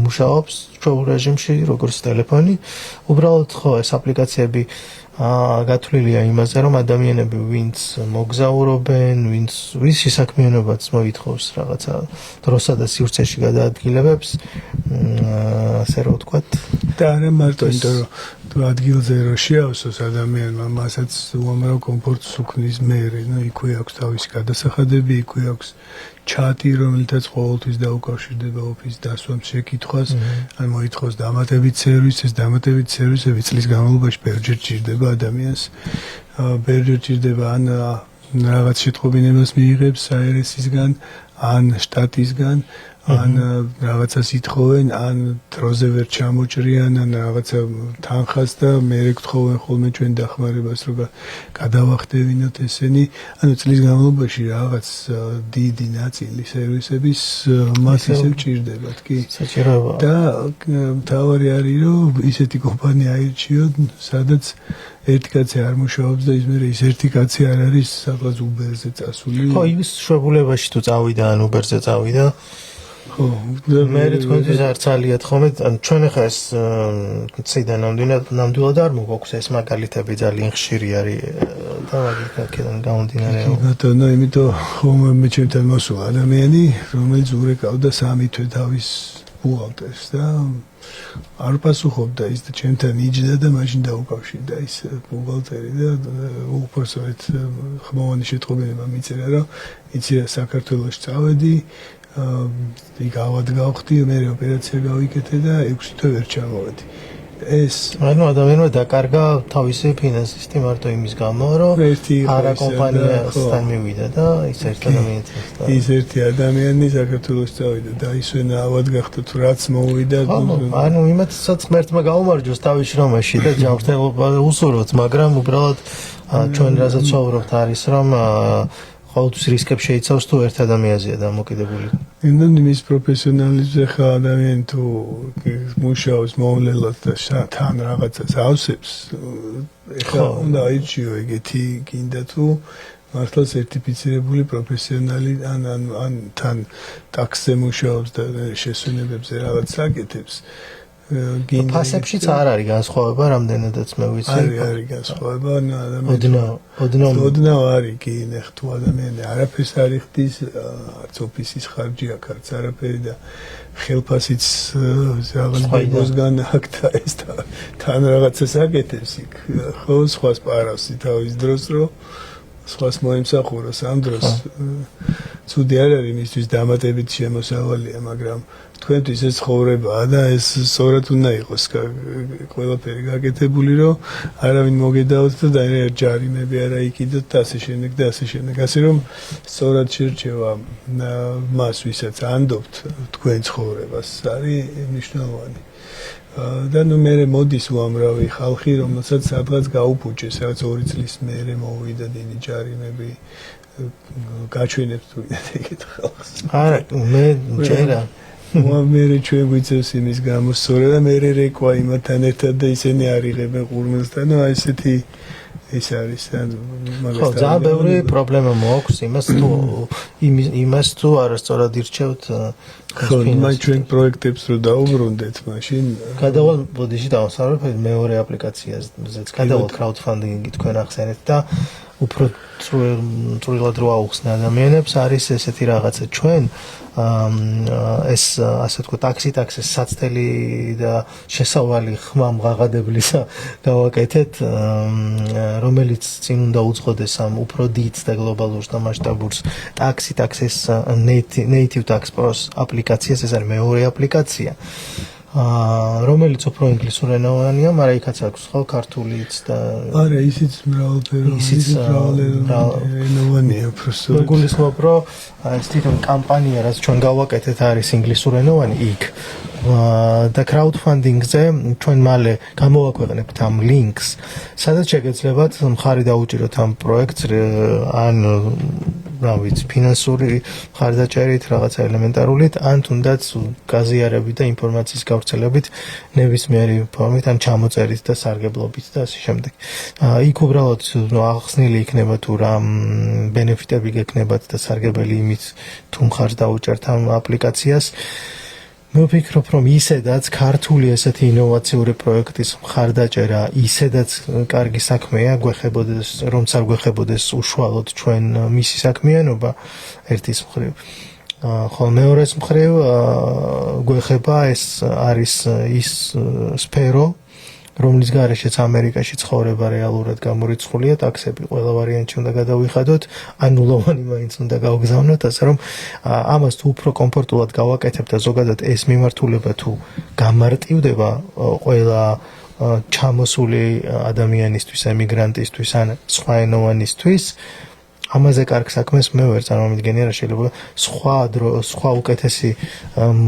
მუშაობს ჩვეულ რეჟიმში, როგორც ტელეფონი. უბრალოდ ხო, ეს აპლიკაციები გათვლილია იმაზე, რომ ადამიანები ვინც მოგზაურობენ, ვის საქმიანობაც მოითხოვს რაღაცა დროსა და სივრცეში გადაადგილებებს, ასე რომ ვთქვათ. და არა მარტო, იმიტომ რომ თუ ადგილზე რო შეავსოს ადამიანმა, მასაც უამრავ კომფორტს უქმნის მერე, იქვე აქვს თავისი გადასახადები, იქვე აქვს ჩატი, რომელთაც ყოველთვის დაუკავშირდება ოფისს დასვამს შეკითხვას, ან მოითხოვს დამატებით სერვისს, ეს დამატებით სერვისები წლის განმავლობაში ბევრჯერ ჭირდება ადამიანს, ბევრჯერ ჭირდება ან რაღაც შეტყობინებას მიიღებს საერესისგან, ან შტატისგან, ან რაღაცას ითხოვენ, ან დროზე ვერ ჩამოჭრიან, ან რაღაცა თანხას და მერე გთხოვენ ხოლმე ჩვენ დახმარებას, რომ გადავახტევინოთ ესენი. ანუ წლის განმავლობაში რაღაც დიდი ნაწილი სერვისების მას ისევ ჭირდებათ, კი. საჭიროებაა. და მთავარი არის, რომ ისეთი კომპანია აირჩიოთ, სადაც ერთი კაცი არ მუშაობს და ის ერთი კაცი არ არის სადღაც Uber-ზე წასული. ხო, ის შვებულებაში თუ წავიდა ან Uber-ზე წავიდა. ხო, მე თქვენთვის არ ძალიან ხოლმე, ჩვენ ახლა ეს ციდან ნამდვილად არ მოგვაქვს ეს მაგალითები ძალიან ხშირი არის და მაგალითად გამომდინარე. ბატონო, იმიტომ ხომ მე ჩემთან მოსულა ადამიანი, რომელიც ურეკავდა 3 თვე თავის ბუღალტერს და არ პასუხობდა ის და ჩემთან იჯდა და მაშინ დაუკავშირდა ის ბუღალტერი და უპირველესად ხმოვანი შეტყობინება მიწერა, რომ იცი რა საქართველოში წავედი, იქ ავად გავხდი, მე ოპერაცია გავიკეთე და 6 თვე ვერ ჩამოვედი. ეს ანუ ადამიანმა დაკარგა თავისი ფინანსისტი მარტო იმის გამო, რომ არა კომპანიასთან მივიდა და ის ერთი ადამიანი საქართველოს წავიდა და ისვენა ავად გახდა თუ რაც მოვიდა. ანუ იმათსაც ღმერთმა გაუმარჯოს თავის შრომაში და ჯანმრთელობა უსურვოთ, მაგრამ უბრალოდ ჩვენ რასაც ვაუბრობთ არის რომ ყოველთვის რისკებს შეიცავს თუ ერთ ადამიანზეა დამოკიდებული. იმდენ იმის პროფესიონალიზმზე ხა ადამიანი თუ მუშაობს მოვლელად და თან რაღაცას ავსებს, ეხლა უნდა აირჩიო ეგეთი გინდა თუ მართლა სერტიფიცირებული პროფესიონალი ან თან ტაქსზე მუშაობს და შესვენებებზე რაღაც აკეთებს. ფასებშიც არ არის განსხვავება, რამდენადაც მე ვიცი. არის განსხვავება, ოდნავ არის კი, ნახ თუ ადამიანი არაფერს არ იხდის, არც ოფისის ხარჯი აქ არც არაფერი და ხელფასიც რაღაც ბებოსგან აქ და ეს თან რაღაცას აკეთებს იქ, ხო, სხვას პარავს თავის დროს, რომ სხვას მოემსახუროს ამ დროს. ცუდი არ არის იმისთვის დამატებით შემოსავალია, მაგრამ თქვენთვის ეს ცხოვრებაა და ეს სწორად უნდა იყოს ყველაფერი გაკეთებული, რომ არავინ მოგედაოთ და დაერთ ჯარიმები არა იქიდოთ და ასე შემდეგ და ასე შემდეგ. ასე რომ სწორად შერჩევა მას, ვისაც ანდობთ თქვენ ცხოვრებას, არის მნიშვნელოვანი. და ნუ მე მოდის უამრავი ხალხი, რომელსაც სადღაც გაუფუჭეს, რაღაც 2 წლის მერე მოვიდა დიდი ჯარიმები. გაჩვენებთ თუ ეგეთ ხალხს. არა, მე ჯერა მე ჩვენ გვიწევს იმის გამოსწორება და მე რეკვა იმათთან ერთად და ისინი არ იღებენ ყურმელს და ნუ ესეთი ეს არის მაგას ხო ძალიან ბევრი პრობლემა მოაქვს იმას თუ არასწორად ირჩევთ ხო მაგ ჩვენ პროექტებს რო დაუბრუნდეთ მაშინ გადავალ ბოდიში დავსარვებ მეორე აპლიკაციაზეც გადავალ crowdfunding-ი თქვენ ახსენეთ და უფრო წვრილად რო აუხსნა ადამიანებს არის ესეთი რაღაცა ჩვენ ეს ასე თქვა ტაქსის საცდელი და შესავალი ხმამ ღაღადებლისა გავაკეთეთ რომელიც წინ უნდა უძღოდეს ამ უფრო დიდ და გლობალურ და მასშტაბურს ტაქსის native tax pros აპლიკაციას ეს არის მეორე აპლიკაცია რომელიც უფრო ინგლისურენოვანია, მაგრამ იქაც აქვს ხო ქართულიც და არა ისიც მრავალენოვანია უბრალოდ. გულისხმობ რომ ეს თვითონ კამპანია რაც ჩვენ გავაკეთეთ არის ინგლისურენოვანი იქ და crowdfunding-ზე ჩვენ მალე გამოვაქვეყნებთ ამ links, სადაც შეგეძლებათ მხარი დაუჭიროთ ამ პროექტს ან რა ვიცი ფინანსური მხარდაჭერით, რაღაცა ელემენტარულით, ან თუნდაც გაზიარებით და ინფორმაციის გავრცელებით ნებისმიერი ფორმით, ან ჩამოწერით და სარგებლობით და ასე შემდეგ. იქ უბრალოდ ახსნილი იქნება თუ რა ბენეფიტები გექნებათ და სარგებელი იმით თუ მხარს დაუჭერთ ამ აპლიკაციას. მე ვფიქრობ, რომ ისედაც ქართული ესეთი ინოვაციური პროექტის მხარდაჭერა ისედაც კარგი საქმეა, გვეხებოდეს, რომც არ გვეხებოდეს უშუალოდ ჩვენ მისი საქმიანობა ერთის მხრივ. ხოლო მეორეს მხრივ გვეხება ეს არის ის სფერო, რომლის გარეშეც ამერიკაში ცხოვრება რეალურად გამორიცხულია, ტაქსები ყველა ვარიანტში უნდა გადავიხადოთ, ანულოვანი მაინც უნდა გავგზავნოთ, ასე რომ ამას თუ უფრო კომფორტულად გავაკეთებთ და ზოგადად ეს მიმართულება თუ გამარტივდება ყველა ჩამოსული ადამიანისთვის, ემიგრანტისთვის ან სხვაენოვანისთვის, ამაზე კარგ საქმეს მე ვერ წარმომიდგენია, რა შეიძლება სხვა უკეთესი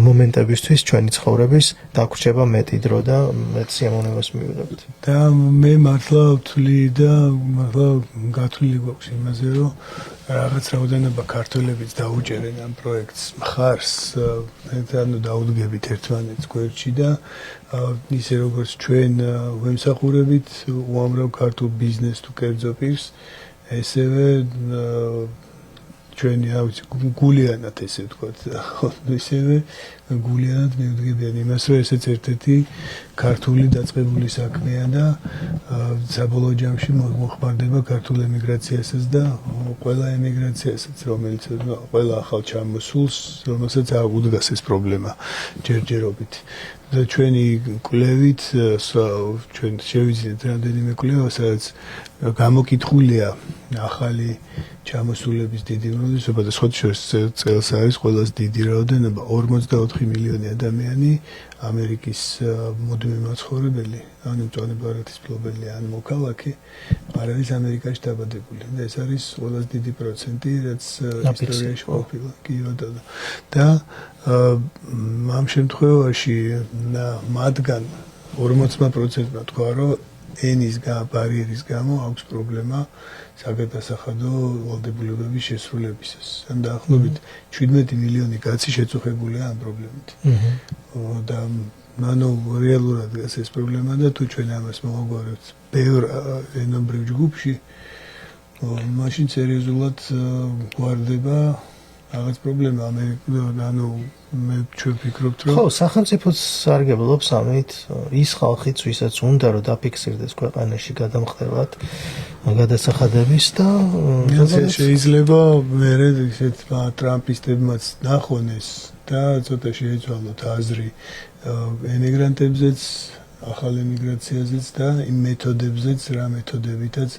მომენტებისთვის ჩვენი ცხოვრების დაგვრჩება მეტი დრო და მეტ სიამოვნებას მივიღებთ. და მე მართლა ვთვლი და მართლა გათვლილი გვაქვს იმაზე, რომ რაღაც რაოდენობა ქართველებიც დაუჭერენ ამ პროექტს მხარს, ანუ დაუდგებით ერთმანეთს გვერდში და ისე როგორც ჩვენ ვემსახურებით უამრავ ქართულ ბიზნესს თუ კერძო პირს ესევე ჩვენი გულიანად ესე ვთქვათ, ისევე გულიანად მივდგებიან იმას, რომ ესეც ერთ-ერთი ქართული დაწყებული საქმეა და საბოლოო ჯამში მოხმარდება ქართულ ემიგრაციასაც და ყველა ემიგრაციასაც, რომელიც ყველა ახალ ჩამოსულს, რომელსაც აღუდგას ეს პრობლემა ჯერჯერობით. და ჩვენი კვლევით, ჩვენ შევიძინეთ რამდენიმე კვლევა, სადაც გამოკითხულია ახალი ჩამოსულების დიდი რაოდენობა და სხვა შორის წელს არის ყველაზე დიდი რაოდენობა 44 მილიონი ადამიანი ამერიკის მუდმივი მაცხოვრებელი, ან მწვანე ბარათის მფლობელი, ან მოქალაქე, არ არის ამერიკაში დაბადებული. და ეს არის ყველაზე დიდი პროცენტი, რაც ისტორიაში ყოფილა. კი ბატონო. და ამ შემთხვევაში მათგან 40%-მა თქვა, რომ ენის ბარიერის გამო აქვს პრობლემა საგადასახადო ვალდებულებების შესრულებისას. ან დაახლოებით 17 მილიონი კაცი შეწუხებულია ამ პრობლემით. და ანუ რეალურად ეს პრობლემა და თუ ჩვენ ამას მოვაგვარებთ ბევრ ენობრივ ჯგუფში, მაშინ სერიოზულად გვარდება რაღაც პრობლემა. ანუ მე ჩვენ ვფიქრობთ, რომ ხო, სახელმწიფოც სარგებლობს ამით, ის ხალხიც, ვისაც უნდა რომ დაფიქსირდეს ქვეყანაში გადამხდელად გადასახადების და შეიძლება მე ისეთ ტრამპისტებმაც ნახონეს და ცოტა შეეცვალოთ აზრი ემიგრანტებზეც, ახალ ემიგრაციაზეც და იმ მეთოდებზეც, რა მეთოდებითაც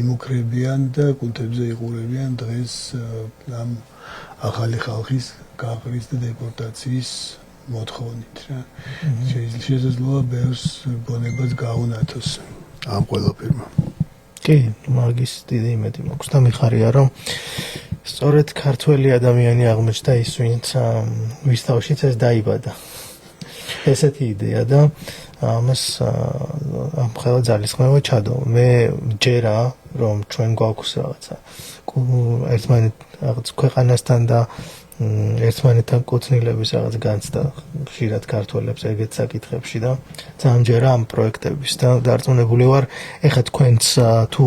იმუქრებიან და კუნთებზე იყურებიან დღეს ამ ახალი ხალხის გაყრის და დეპორტაციის მოთხოვნით რა. შეიძლება ბევრს გონებას გაუნათოს ამ ყველაფერმა. კი, მაგის დიდი იმედი მაქვს და მიხარია, რომ სწორედ ქართველი ადამიანი აღმოჩნდა ის, ვის თავშიც ეს დაიბადა. ესეთი იდეა და ამას ამ ხელა ძალისხმევა ჩადო. მე ჯერა, რომ ჩვენ გვაქვს რაღაცა რაღაც ქვეყანასთან და ერთმანეთთან კუთვნილების რაღაც განცდა ხშირად ქართველებს ეგეთ საკითხებში და ძალიან ჯერა ამ პროექტების და დარწმუნებული ვარ, ეხლა თქვენც თუ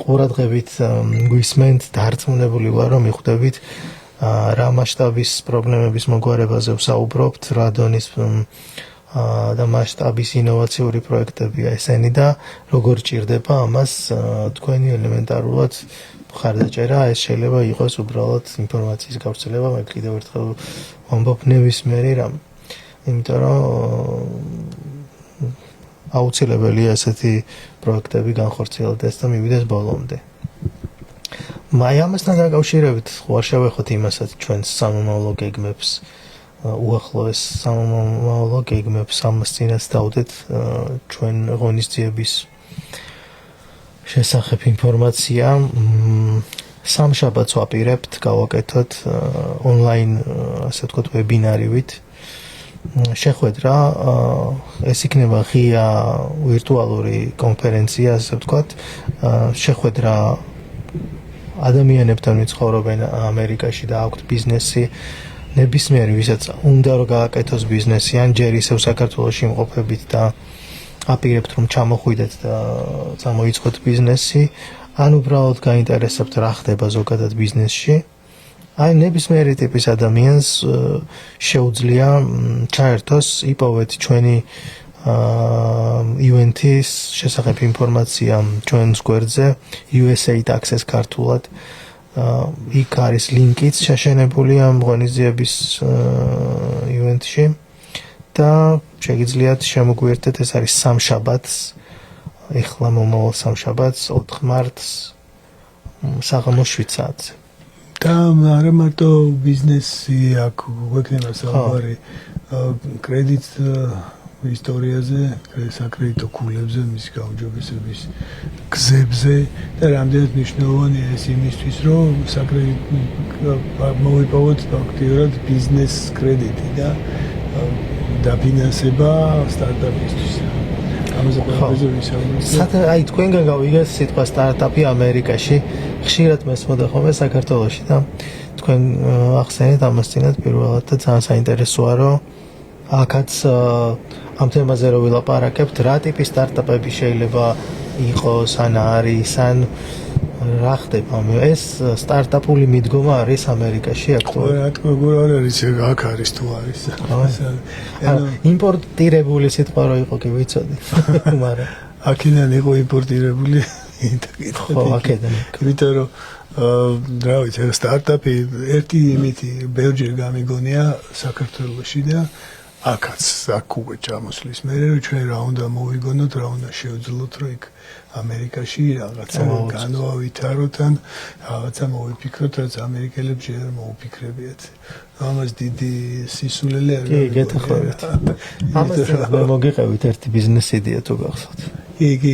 ყურადღებით გვისმენთ, დარწმუნებული ვარ, რომ მიხვდებით რა მასშტაბის პრობლემების მოგვარებაზე ვსაუბრობთ, რა დონის და მასშტაბის ინოვაციური პროექტებია ესენი და როგორ ჭირდება ამას თქვენი ელემენტარულად ხარდაჭერა. ეს შეიძლება იყოს უბრალოდ ინფორმაციის გავრცელება, მე კიდევ ერთხელ ვამბობ ნებისმიერი რამ. იმიტომ რომ აუცილებელია ესეთი პროექტები განხორციელდეს და მივიდეს ბოლომდე. ამასთან დაკავშირებით ხوار შევეხოთ იმასაც ჩვენს სამომავლო გეგმებს, უახლოეს სამომავლო გეგმებს ამას წინაც დავდეთ ჩვენ ღონისძიების შესახებ ინფორმაცია. სამშაბათს ვაპირებთ გავაკეთოთ ონლაინ, ასე ვთქვათ, ვებინარივით. შეხვედრა, ეს იქნება ღია ვირტუალური კონფერენცია, ასე ვთქვათ. შეხვედრა ადამიანებთან ვიცხოვრობენ ამერიკაში და აქვთ ბიზნესი, ნებისმიერი ვისაც უნდა რომ გააკეთოს ბიზნესი, ან ჯერ ისევ საქართველოში იმყოფებით და აპირებთ რომ ჩამოხვიდეთ და წამოიწყოთ ბიზნესი, ან უბრალოდ გაინტერესებთ რა ხდება ზოგადად ბიზნესში. აი ნებისმიერი ტიპის ადამიანს შეუძლია ჩაერთოს, იპოვეთ ჩვენი event-ის შესახებ ინფორმაცია ჩვენს გვერდზე USA Taxes ქართულად. იქ არის ლინკიც შეშენებული ამ ღონისძიების event-ში და შეგიძლიათ შემოგვიერთდეთ. ეს არის სამშაბათს, ეხლა მომავალ სამშაბათს 4 მარტს საღამოს 7 საათზე. და არა მარტო ბიზნესი აქ გვექნება საუბარი კრედიტ ისტორიაზე, საკრედიტო ქულებზე, მის გაუმჯობესების გზებზე და რამდენად მნიშვნელოვანია ეს იმისთვის, რომ საკრედიტო მოვიპოვოთ ფაქტიურად ბიზნეს კრედიტი და დაფინანსება სტარტაპისთვის. ამაზე ყველაზე ვისაუბრეთ. აი თქვენგან გავიგეთ სიტყვა სტარტაპი ამერიკაში, ხშირად მესმოდა ხოლმე საქართველოში და თქვენ ახსენეთ ამას წინათ პირველად და ძალიან საინტერესოა, რომ აქაც ამ თემაზე რო ვილაპარაკებთ, რა ტიპის სტარტაპები შეიძლება იყოს, ან არის, ან რა ხდება? ეს სტარტაპული მიდგომა არის ამერიკაში აქტუალური? რა თქმა უნდა, არ არის, აქ არის თუ არის. იმპორტირებული სიტყვა რო იყო კი ვიცოდი, მაგრამ აქედან იყო იმპორტირებული. ხო, აქედან. იმიტომ რომ რა ვიცი, სტარტაპი ერთი იმითი ბევრჯერ გამიგონია საქართველოში და აქაც აქ უკვე ჩამოსulis მე რომ ჩვენ რა უნდა მოვიგონოთ, რა უნდა შევძლოთ, რომ იქ ამერიკაში რაღაცა განვავითაროთ ან რაღაცა მოვიფიქროთ, რაც ამერიკელებს ჯერ მოუფიქრებიათ. ამას დიდი სისულელე არ კი, გეთხოვეთ. ამას მე მოგიყევით ერთი ბიზნეს იდეა თუ გახსოვთ. კი,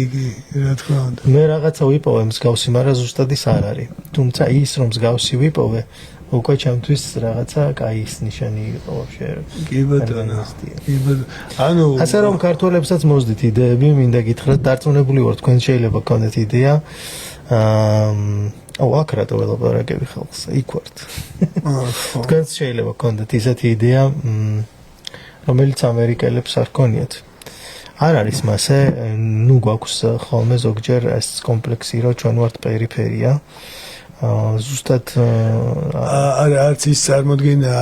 რა თქმა უნდა. მე რაღაცა ვიპოვე მსგავსი, მაგრამ ზუსტად ის არ არის. თუმცა ის რომ მსგავსი ვიპოვე, უკვე ჩემთვის რაღაცა კაი ის ნიშანი იყო ვაფშე. კი ბატონო. ანუ ასე რომ ქართველებსაც მოძდით იდეები, მინდა გითხრათ, დარწმუნებული ვარ თქვენ შეიძლება გქონდეთ იდეა. აქ რატო ველაპარაკები ხალხს? იქ ვართ. თქვენც შეიძლება გქონდეთ ისეთი იდეა, რომელიც ამერიკელებს არ ქონიათ. არ არის მასე, ნუ გვაქვს ხოლმე ზოგჯერ ეს კომპლექსი, რომ ჩვენ ვართ პერიფერია. ზუსტად არც ის წარმოდგენა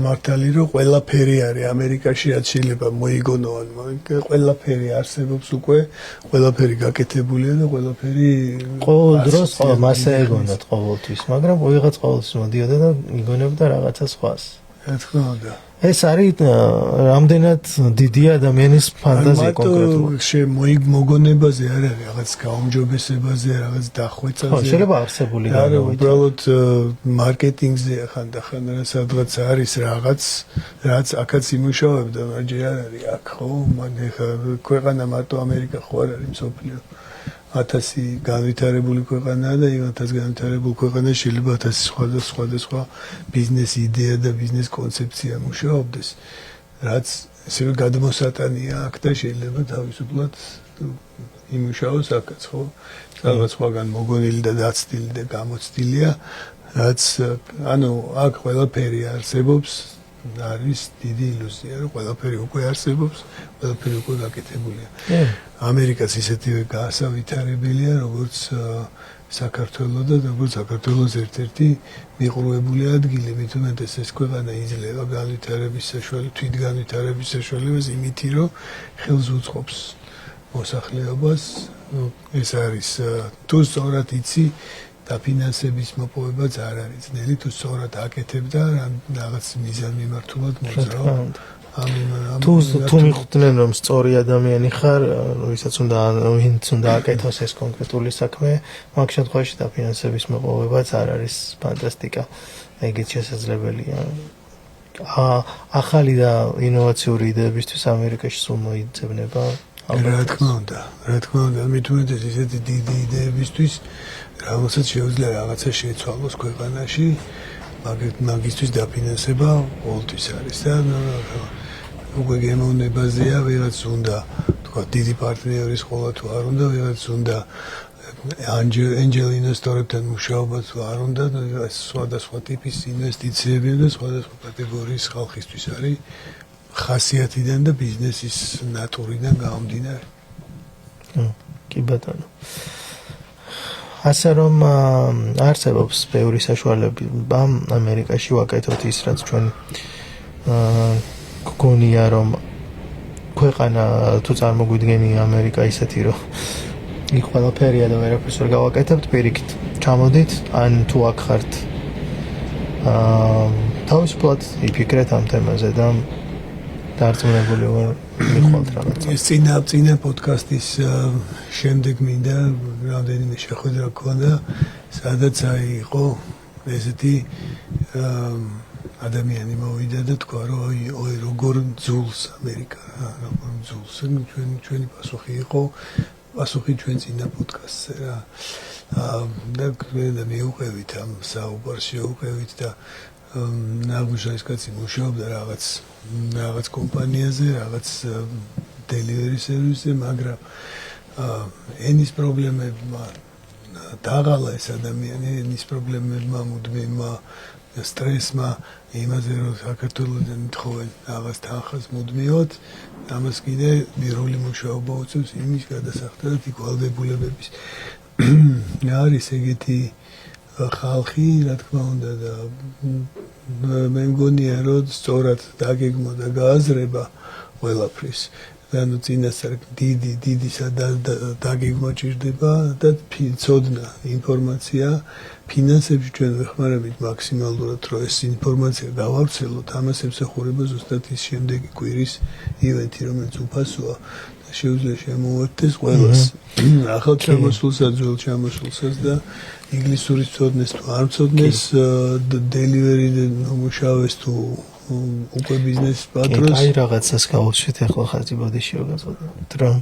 მართალი რომ ყველაფერი არის ამერიკაში რაც შეიძლება მოიგონო ან ყველაფერი არსებობს უკვე ყველაფერი გაკეთებულია და ყველაფერი ყოველ დროს მასე ეგონათ ყოველთვის მაგრამ ვიღაც ყოველთვის მოდიოდა და იგონებდა რაღაცა სხვას რა თქმა უნდა ეს არის რამდენად დიდი ადამიანის ფანტაზია კონკრეტულად მოგონებაზე არ არის რაღაც გაუმჯობესებაზე რაღაც დახვეწაზე შეიძლება არსებული არა უბრალოდ მარკეტინგზე ხანდახან სადღაც არის რაღაც რაც აქაც იმუშავებდა მაგრამ არ არის აქ ხო მან ეხა ქვეყანა მარტო ამერიკა ხო არ არის მსოფლიო 1000 განვითარებული ქვეყანაა და 1000 განვითარებულ ქვეყანაში შეიძლება 1000 სხვადასხვა ბიზნეს იდეა და ბიზნეს კონცეფცია მუშაობდეს რაც ესე რომ გადმოსატანია აქ და შეიძლება თავისუფლად იმუშაოს აქაც ხო რაღაც სხვაგან მოგონილი და დაცდილი და გამოცდილია რაც ანუ აქ ყველაფერი არსებობს არის დიდი ილუზია რომ ყველაფერი უკვე არსებობს ყველაფერი უკვე გაკეთებულია ამერიკაც ისეთივე გაასავითარებელია როგორც საქართველოს და როგორც საქართველოს ერთ-ერთი მიყრუებული ადგილი მით უმეტეს ეს ქვეყანა იძლევა განვითარების საშუალებას თვითგანვითარების საშუალებას იმით რომ ხელს უწყობს მოსახლეობას ეს არის თუ სწორად იცი დაფინანსების მოპოვებაც არ არის ძნელი თუ სწორად აკეთებ და რაღაც მიზან მიმართულად მოძრაო თუ მიხვდნენ რომ სწორი ადამიანი ხარ ვისაც ვინც უნდა აკეთოს ეს კონკრეტული საქმე მაგ შემთხვევაში დაფინანსების მოპოვებაც არ არის ფანტასტიკა ეგეც შესაძლებელია ახალი და ინოვაციური იდეებისთვის ამერიკაში სულ მოიძებნება რა თქმა უნდა მით უმეტეს ისეთი დიდი იდეებისთვის რომელსაც შეუძლია რაღაცა შეცვალოს ქვეყანაში მაგისთვის დაფინანსება ყოველთვის არის და უკვე გემოვნებაზეა ვიღაც უნდა თქვა დიდი პარტნიორის ყოლა თუ არ უნდა ვიღაც უნდა angel investor-ებთან მუშაობა თუ არ უნდა სხვადასხვა ტიპის ინვესტიციები და სხვადასხვა კატეგორიის ხალხისთვის არის ხასიათიდან და ბიზნესის ნატურიდან გამომდინარე კი ბატონო ასე რომ არსებობს ბევრი საშუალება ამერიკაში ვაკეთოთ ის რაც ჩვენ გქონია რომ ქვეყანა თუ წარმოგვიდგენია ამერიკა ისეთი რომ იქ ყველაფერია და ვერაფერს ვერ გავაკეთებთ პირიქით ჩამოდით ან თუ აქ ხართ თავისუფლად იფიქრეთ ამ თემაზე და დარწმუნებული ვარ მიხვალთ რაღაცა ეს წინა პოდკასტის შემდეგ მინდა რამდენიმე შეხვედრა გქონდა სადაც იყო ესეთი ადამიანი მოვიდა და თქვა რომ ой როგორ ძულს ამერიკა როგორ ძულს ჩვენი პასუხი იყო პასუხი ჩვენ წინა პოდკასტზე რა და მივუყევით ამ საუბარს შევუყევით და ნაგუშა ეს კაცი მუშაობდა რაღაც კომპანიაზე, რაღაც delivery service-ზე, მაგრამ ენის პრობლემებმა დაღალა ეს ადამიანი, ენის პრობლემებმა მუდმივმა სტრესმა იმაზე რომ საქართველოსიდან თხოვენ რაღაც თანხას მუდმივად, ამას კიდე მირული მუშაობა უწევს იმის გადასახადად იგვალდებულებების. არის ეგეთი ხალხი, რა თქმა უნდა და მე მგონია რომ სწორად დაგეგმო და გააზრება ყველაფრის ანუ წინასწარ დიდი დაგეგმა ჭირდება და ცოდნა, ინფორმაცია, ფინანსებში ჩვენ ვეხმარებით მაქსიმალურად, რომ ეს ინფორმაცია გავავრცელოთ, ამას ემსახურება ზუსტად ის შემდეგი კვირის ივენთი, რომელიც უფასოა და შეუძლია შემოვერთდეს ყველას. ახალ ჩამოსულსაც, ძველ ჩამოსულსაც და ინგლისურის ცოდნეს თუ არ ცოდნეს, დელივერი მუშავეს თუ უკვე ბიზნეს პატრონს. აი რაღაცას გავუშვით ახლა ხაზი ბოდიში გავაწოდოთ, რომ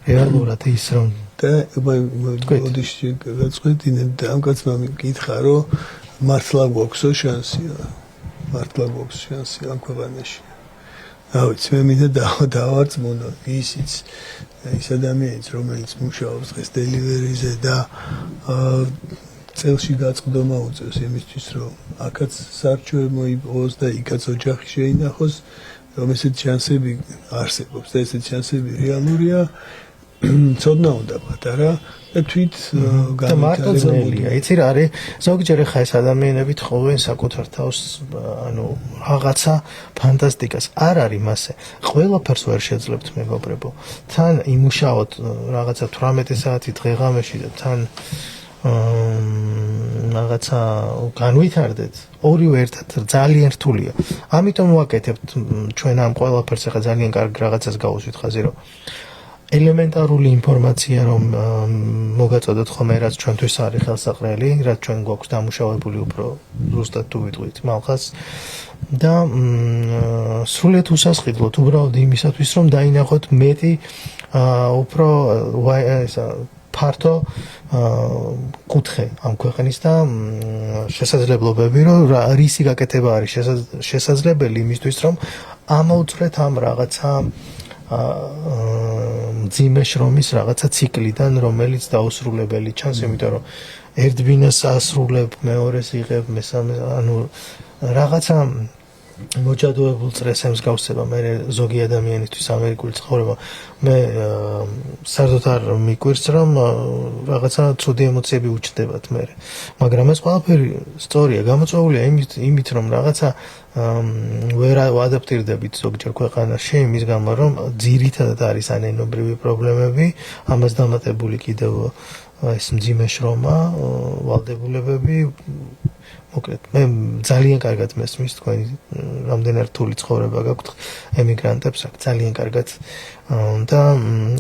რეალურად ის რომ და ბოდიში გაწყვეტინებ და ამ კაცმა მიკითხა, რომ მართლა გვაქვსო შანსია. მართლა გვაქვს შანსი ამ ქვეყანაში. ავიც მე მინდა დავარწმუნო ისიც ის ადამიანიც, რომელიც მუშაობს დღეს დელივერიზე და წელში გაწყდომა უწევს იმისთვის, რომ აქაც სარჩოე მოიპოვოს და იქაც ოჯახი შეინახოს, რომ ესეთი შანსები არსებობს და ესეთი შანსები რეალურია, ცოდნა უნდა პატარა და თვით და მარტო ძნელია. იცი რა არის, ზოგჯერ ხა ეს ადამიანები თხოვენ საკუთარ თავს, ანუ რაღაცა ფანტასტიკას. არ არის მასე. ყველაფერს ვერ შეძლებთ მეგობრებო. თან იმუშაოთ რაღაცა 18 საათი დღეღამეში და თან რაღაცა განვითარდეთ ორივე ერთად ძალიან რთულია. ამიტომ ვაკეთებთ ჩვენ ამ ყველაფერს ახლა ძალიან კარგ რაღაცას გავუსვით ხაზი, რომ ელემენტარული ინფორმაცია რომ მოგაწოდოთ ხოლმე, რაც ჩვენთვის არის ხელსაყრელი, რაც ჩვენ გვაქვს დამუშავებული უფრო ზუსტად თუ ვიტყვით მალხას და სრულიად უსასყიდლოთ უბრალოდ იმისათვის, რომ დაინახოთ მეტი უფრო ფართო კუთხე ამ ქვეყნის და შესაძლებლობები, რომ რისი გაკეთება არის შესაძლებელი იმისთვის, რომ ამოვწვრეთ ამ რაღაცა მძიმე შრომის რაღაცა ციკლიდან, რომელიც დაუსრულებელი ჩანს, იმიტომ რომ ერთ ბინას ასრულებ, მეორეს იღებ, მესამე, ანუ რაღაცა მოჭადოებულ წრესებს გავსება მე ზოგი ადამიანისთვის ამერიკული ცხოვრება. მე საერთოდ არ მიკვირს, რომ რაღაცა ცუდი ემოციები უჩნდებათ მე. მაგრამ ეს ყველაფერი სწორია, გამოწვეულია იმით, რომ რაღაცა ვერ ადაპტირდებით ზოგჯერ ქვეყანაში, იმის გამო, რომ ძირითადად არის ანენობრივი პრობლემები, ამას დამატებული კიდევ ეს მძიმე შრომა, ვალდებულებები. მოკლედ, მე ძალიან კარგად მესმის თქვენი რამდენად რთული ცხოვრება გაქვთ ემიგრანტებს აქ ძალიან კარგად და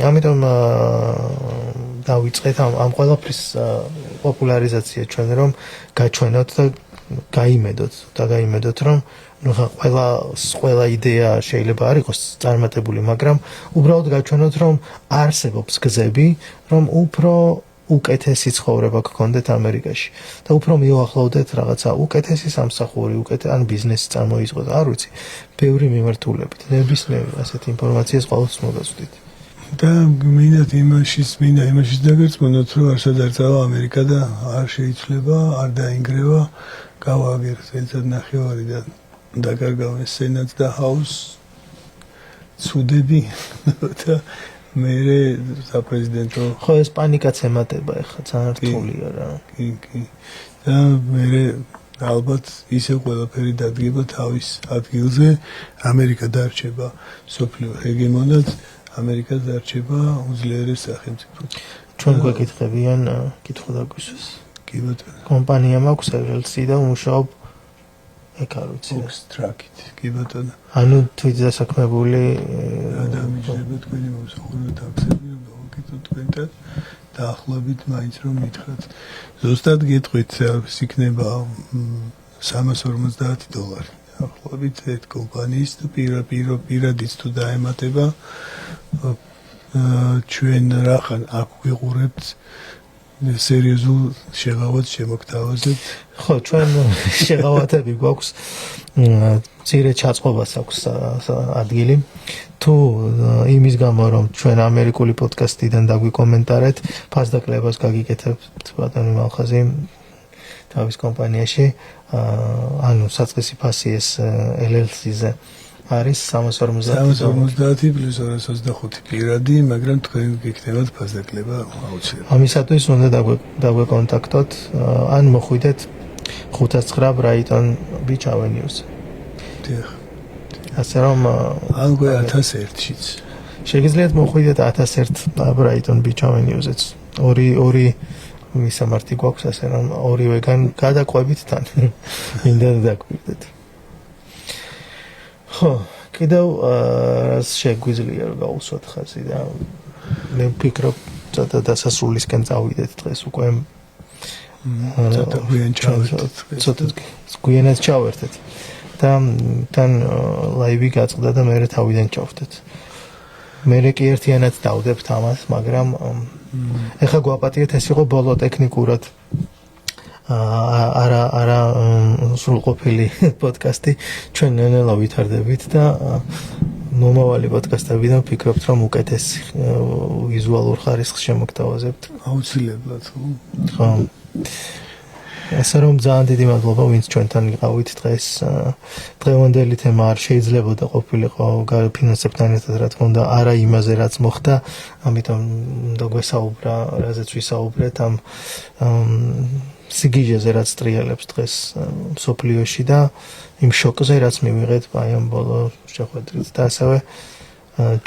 ამიტომ დავიწყეთ ამ ყველაფრის პოპულარიზაცია ჩვენ რომ გაჩვენოთ და გაიმედოთ რომ ყველა იდეა შეიძლება არ იყოს წარმატებული, მაგრამ უბრალოდ გაჩვენოთ რომ არსებობს გზები, რომ უფრო უკეთესი ცხოვრება გქონდეთ ამერიკაში და უფრო მიუახლოვდეთ რაღაცა უკეთესი სამსახური, ან ბიზნესი წარმოიწყოთ, არ ვიცი, ბევრი მიმართულებით. ნებისმიერ ასეთ ინფორმაციას ყოველთვის მოგაწვდით. და მინდა იმაშიც დაგერწმუნოთ, რომ არსად არ წავა ამერიკა და არ შეიცვლება, არ დაინგრევა, გავააგერ წელიწად ნახევარი და დაკარგავენ სენატს და ჰაუსს ცუდები და მე საპრეზიდენტო ხო ეს პანიკაც ემატება ახლა ძალიან რთულია რა. კი. და მე ალბათ ისე ყველაფერი დადგება თავის ადგილზე, ამერიკა დარჩება სოფლიო ჰეგემონად, ამერიკა დარჩება უძლიერეს სახელმწიფოდ. ჩვენ გვეკითხებიან კითხვა დაგვისვეს. კი ბატონო. კომპანია მაქვს LLC და ვმუშაობ ეგ არ ვიცი. ტრაკით, კი ბატონო. ანუ თვით დასაქმებული ადამიანები თქვენი მოსახურე ტაქსები რომ გავაკეთოთ თქვენთან დაახლოებით მაინც რომ მითხრათ. ზუსტად გეტყვით, ეს იქნება $350. დაახლოებით ერთ კომპანიის თუ პირადიც თუ დაემატება ჩვენ რახან აქ ვიყურებთ სერიოზულ შეღავათს შემოგთავაზებთ. ხო, ჩვენ შეღავათები გვაქვს, მცირე ჩაწყობას აქვს ადგილი. თუ იმის გამო რომ ჩვენ ამერიკული პოდკასტიდან დაგვიკომენტარეთ, ფასდაკლებას გაგიკეთებთ ბატონი მალხაზი თავის კომპანიაში, ანუ საწყისი ფასი ეს LLC-ზე არის 350 პლუს 225 პირადი, მაგრამ თქვენ გიქნებათ ფასდაკლება აუცილებლად. ამისათვის უნდა დაგვეკონტაქტოთ, ან მოხვიდეთ 509 Brighton Beach Avenue-ზე. დიახ. ასე რომ ან 1001-შიც. შეგიძლიათ მოხვიდეთ 1001 Brighton Beach Avenue-ზეც. ორი მისამართი გვაქვს, ასე რომ ორივეგან გადაყვებით თან. მინდა დაგვირდეთ. ხო, კიდევ რას შეგვიძლია რომ გავუსვათ ხაზი და მე ვფიქრობ ცოტა დასასრულისკენ წავიდეთ დღეს უკვე. ცოტა გვიან ჩავერთეთ. ცოტა გვიანაც ჩავერთეთ. და თან ლაივი გაწყდა და მე თავიდან ჩავხდეთ. მე კი ერთიანად დავდებთ ამას, მაგრამ ეხლა გვაპატიეთ ეს იყო ბოლო ტექნიკურად არა სრულყოფილი პოდკასტი ჩვენ ნელ-ნელა ვითარდებით და მომავალი პოდკასტებიდან ვფიქრობთ რომ უკეთეს ვიზუალურ ხარისხს შემოგთავაზებთ. აუცილებლად ხო. ასე რომ ძალიან დიდი მადლობა ვინც ჩვენთან იყავით დღეს. დღევანდელი თემა არ შეიძლებოდა ყოფილიყო ფინანსებთან ერთად რა თქმა უნდა არა იმაზე რაც მოხდა, ამიტომ უნდა გვესაუბრა, რაზეც ვისაუბრეთ ამ სიგიჟეზე რაც ტრიალებს დღეს სოფლიოში და იმ შოკზე რაც მივიღეთ აი ამ ბოლო შეხვედრით და ასევე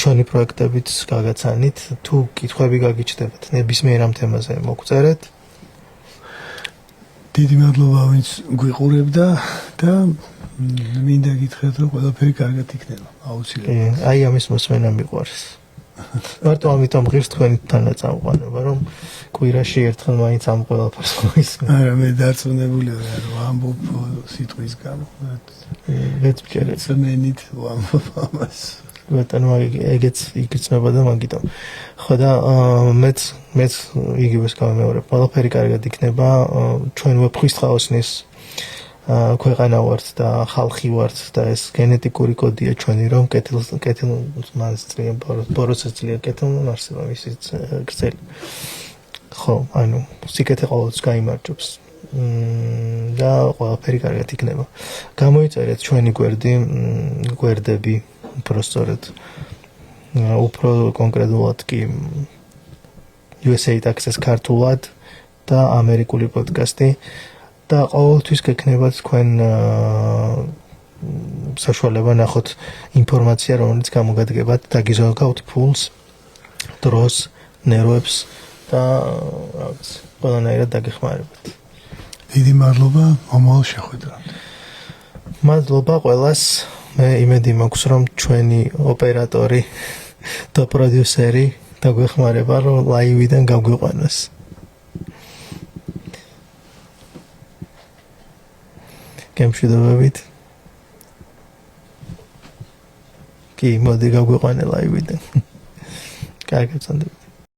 ჩვენი პროექტებით გაგაცანით. თუ კითხვები გაგიჩნდებათ ნებისმიერ ამ თემაზე მოგწერეთ. დიდი მადლობა ვინც გვიყურებდა და მინდა გითხრათ რომ ყველაფერი კარგად იქნება აუცილებლად. აი ამის მოსმენა მიყვარს. მარტო ამიტომ ღირს თქვენი თანაწამყვანება რომ კვირაში ერთხელ მაინც ამ ყველაფერს მოისმენთ. არა მე დარწმუნებული ვარ რომ ამბობ სიტყვის გამო. მეც ვჭერეთ. წმენით ვამბობ ამას. ბატონო ეგეც იგრძნობა და მაგიტომ. ხო და მეც იგივეს გამეორებ. ყველაფერი კარგად იქნება. ჩვენ ვეფხისტყაოსნის ქვეყანა ვართ და ხალხი ვართ და ეს გენეტიკური კოდია ჩვენი რომ კეთილმაც ძალიან ბოროტსაცლია კეთილმან არსება მისი გრძელი. ხო, ანუ სიკეთე ყოველთვის გაიმარჯვებს. და ყველაფერი კარგად იქნება. გამოიწერეთ ჩვენი გვერდები უბრალოდ უფრო კონკრეტულად კი USA Access ქართულად და ამერიკული პოდკასტი და ყოველთვის გექნება თქვენ საშუალება ნახოთ ინფორმაცია რომელიც გამოგადგებათ და გიზოგავთ ფულს დროს ნერვებს და რაღაც ყველანაირად დაგეხმარებათ. დიდი მადლობა მომავალ შეხვედრამდე. მადლობა ყველას. მე იმედი მაქვს რომ ჩვენი ოპერატორი და პროდიუსერი დაგვეხმარება რომ ლაივიდან გავგვიყვანოს. გემშვიდობებით. კი, მოდი გავგვიყვანე ლაივიდან. კარგად წანდებით.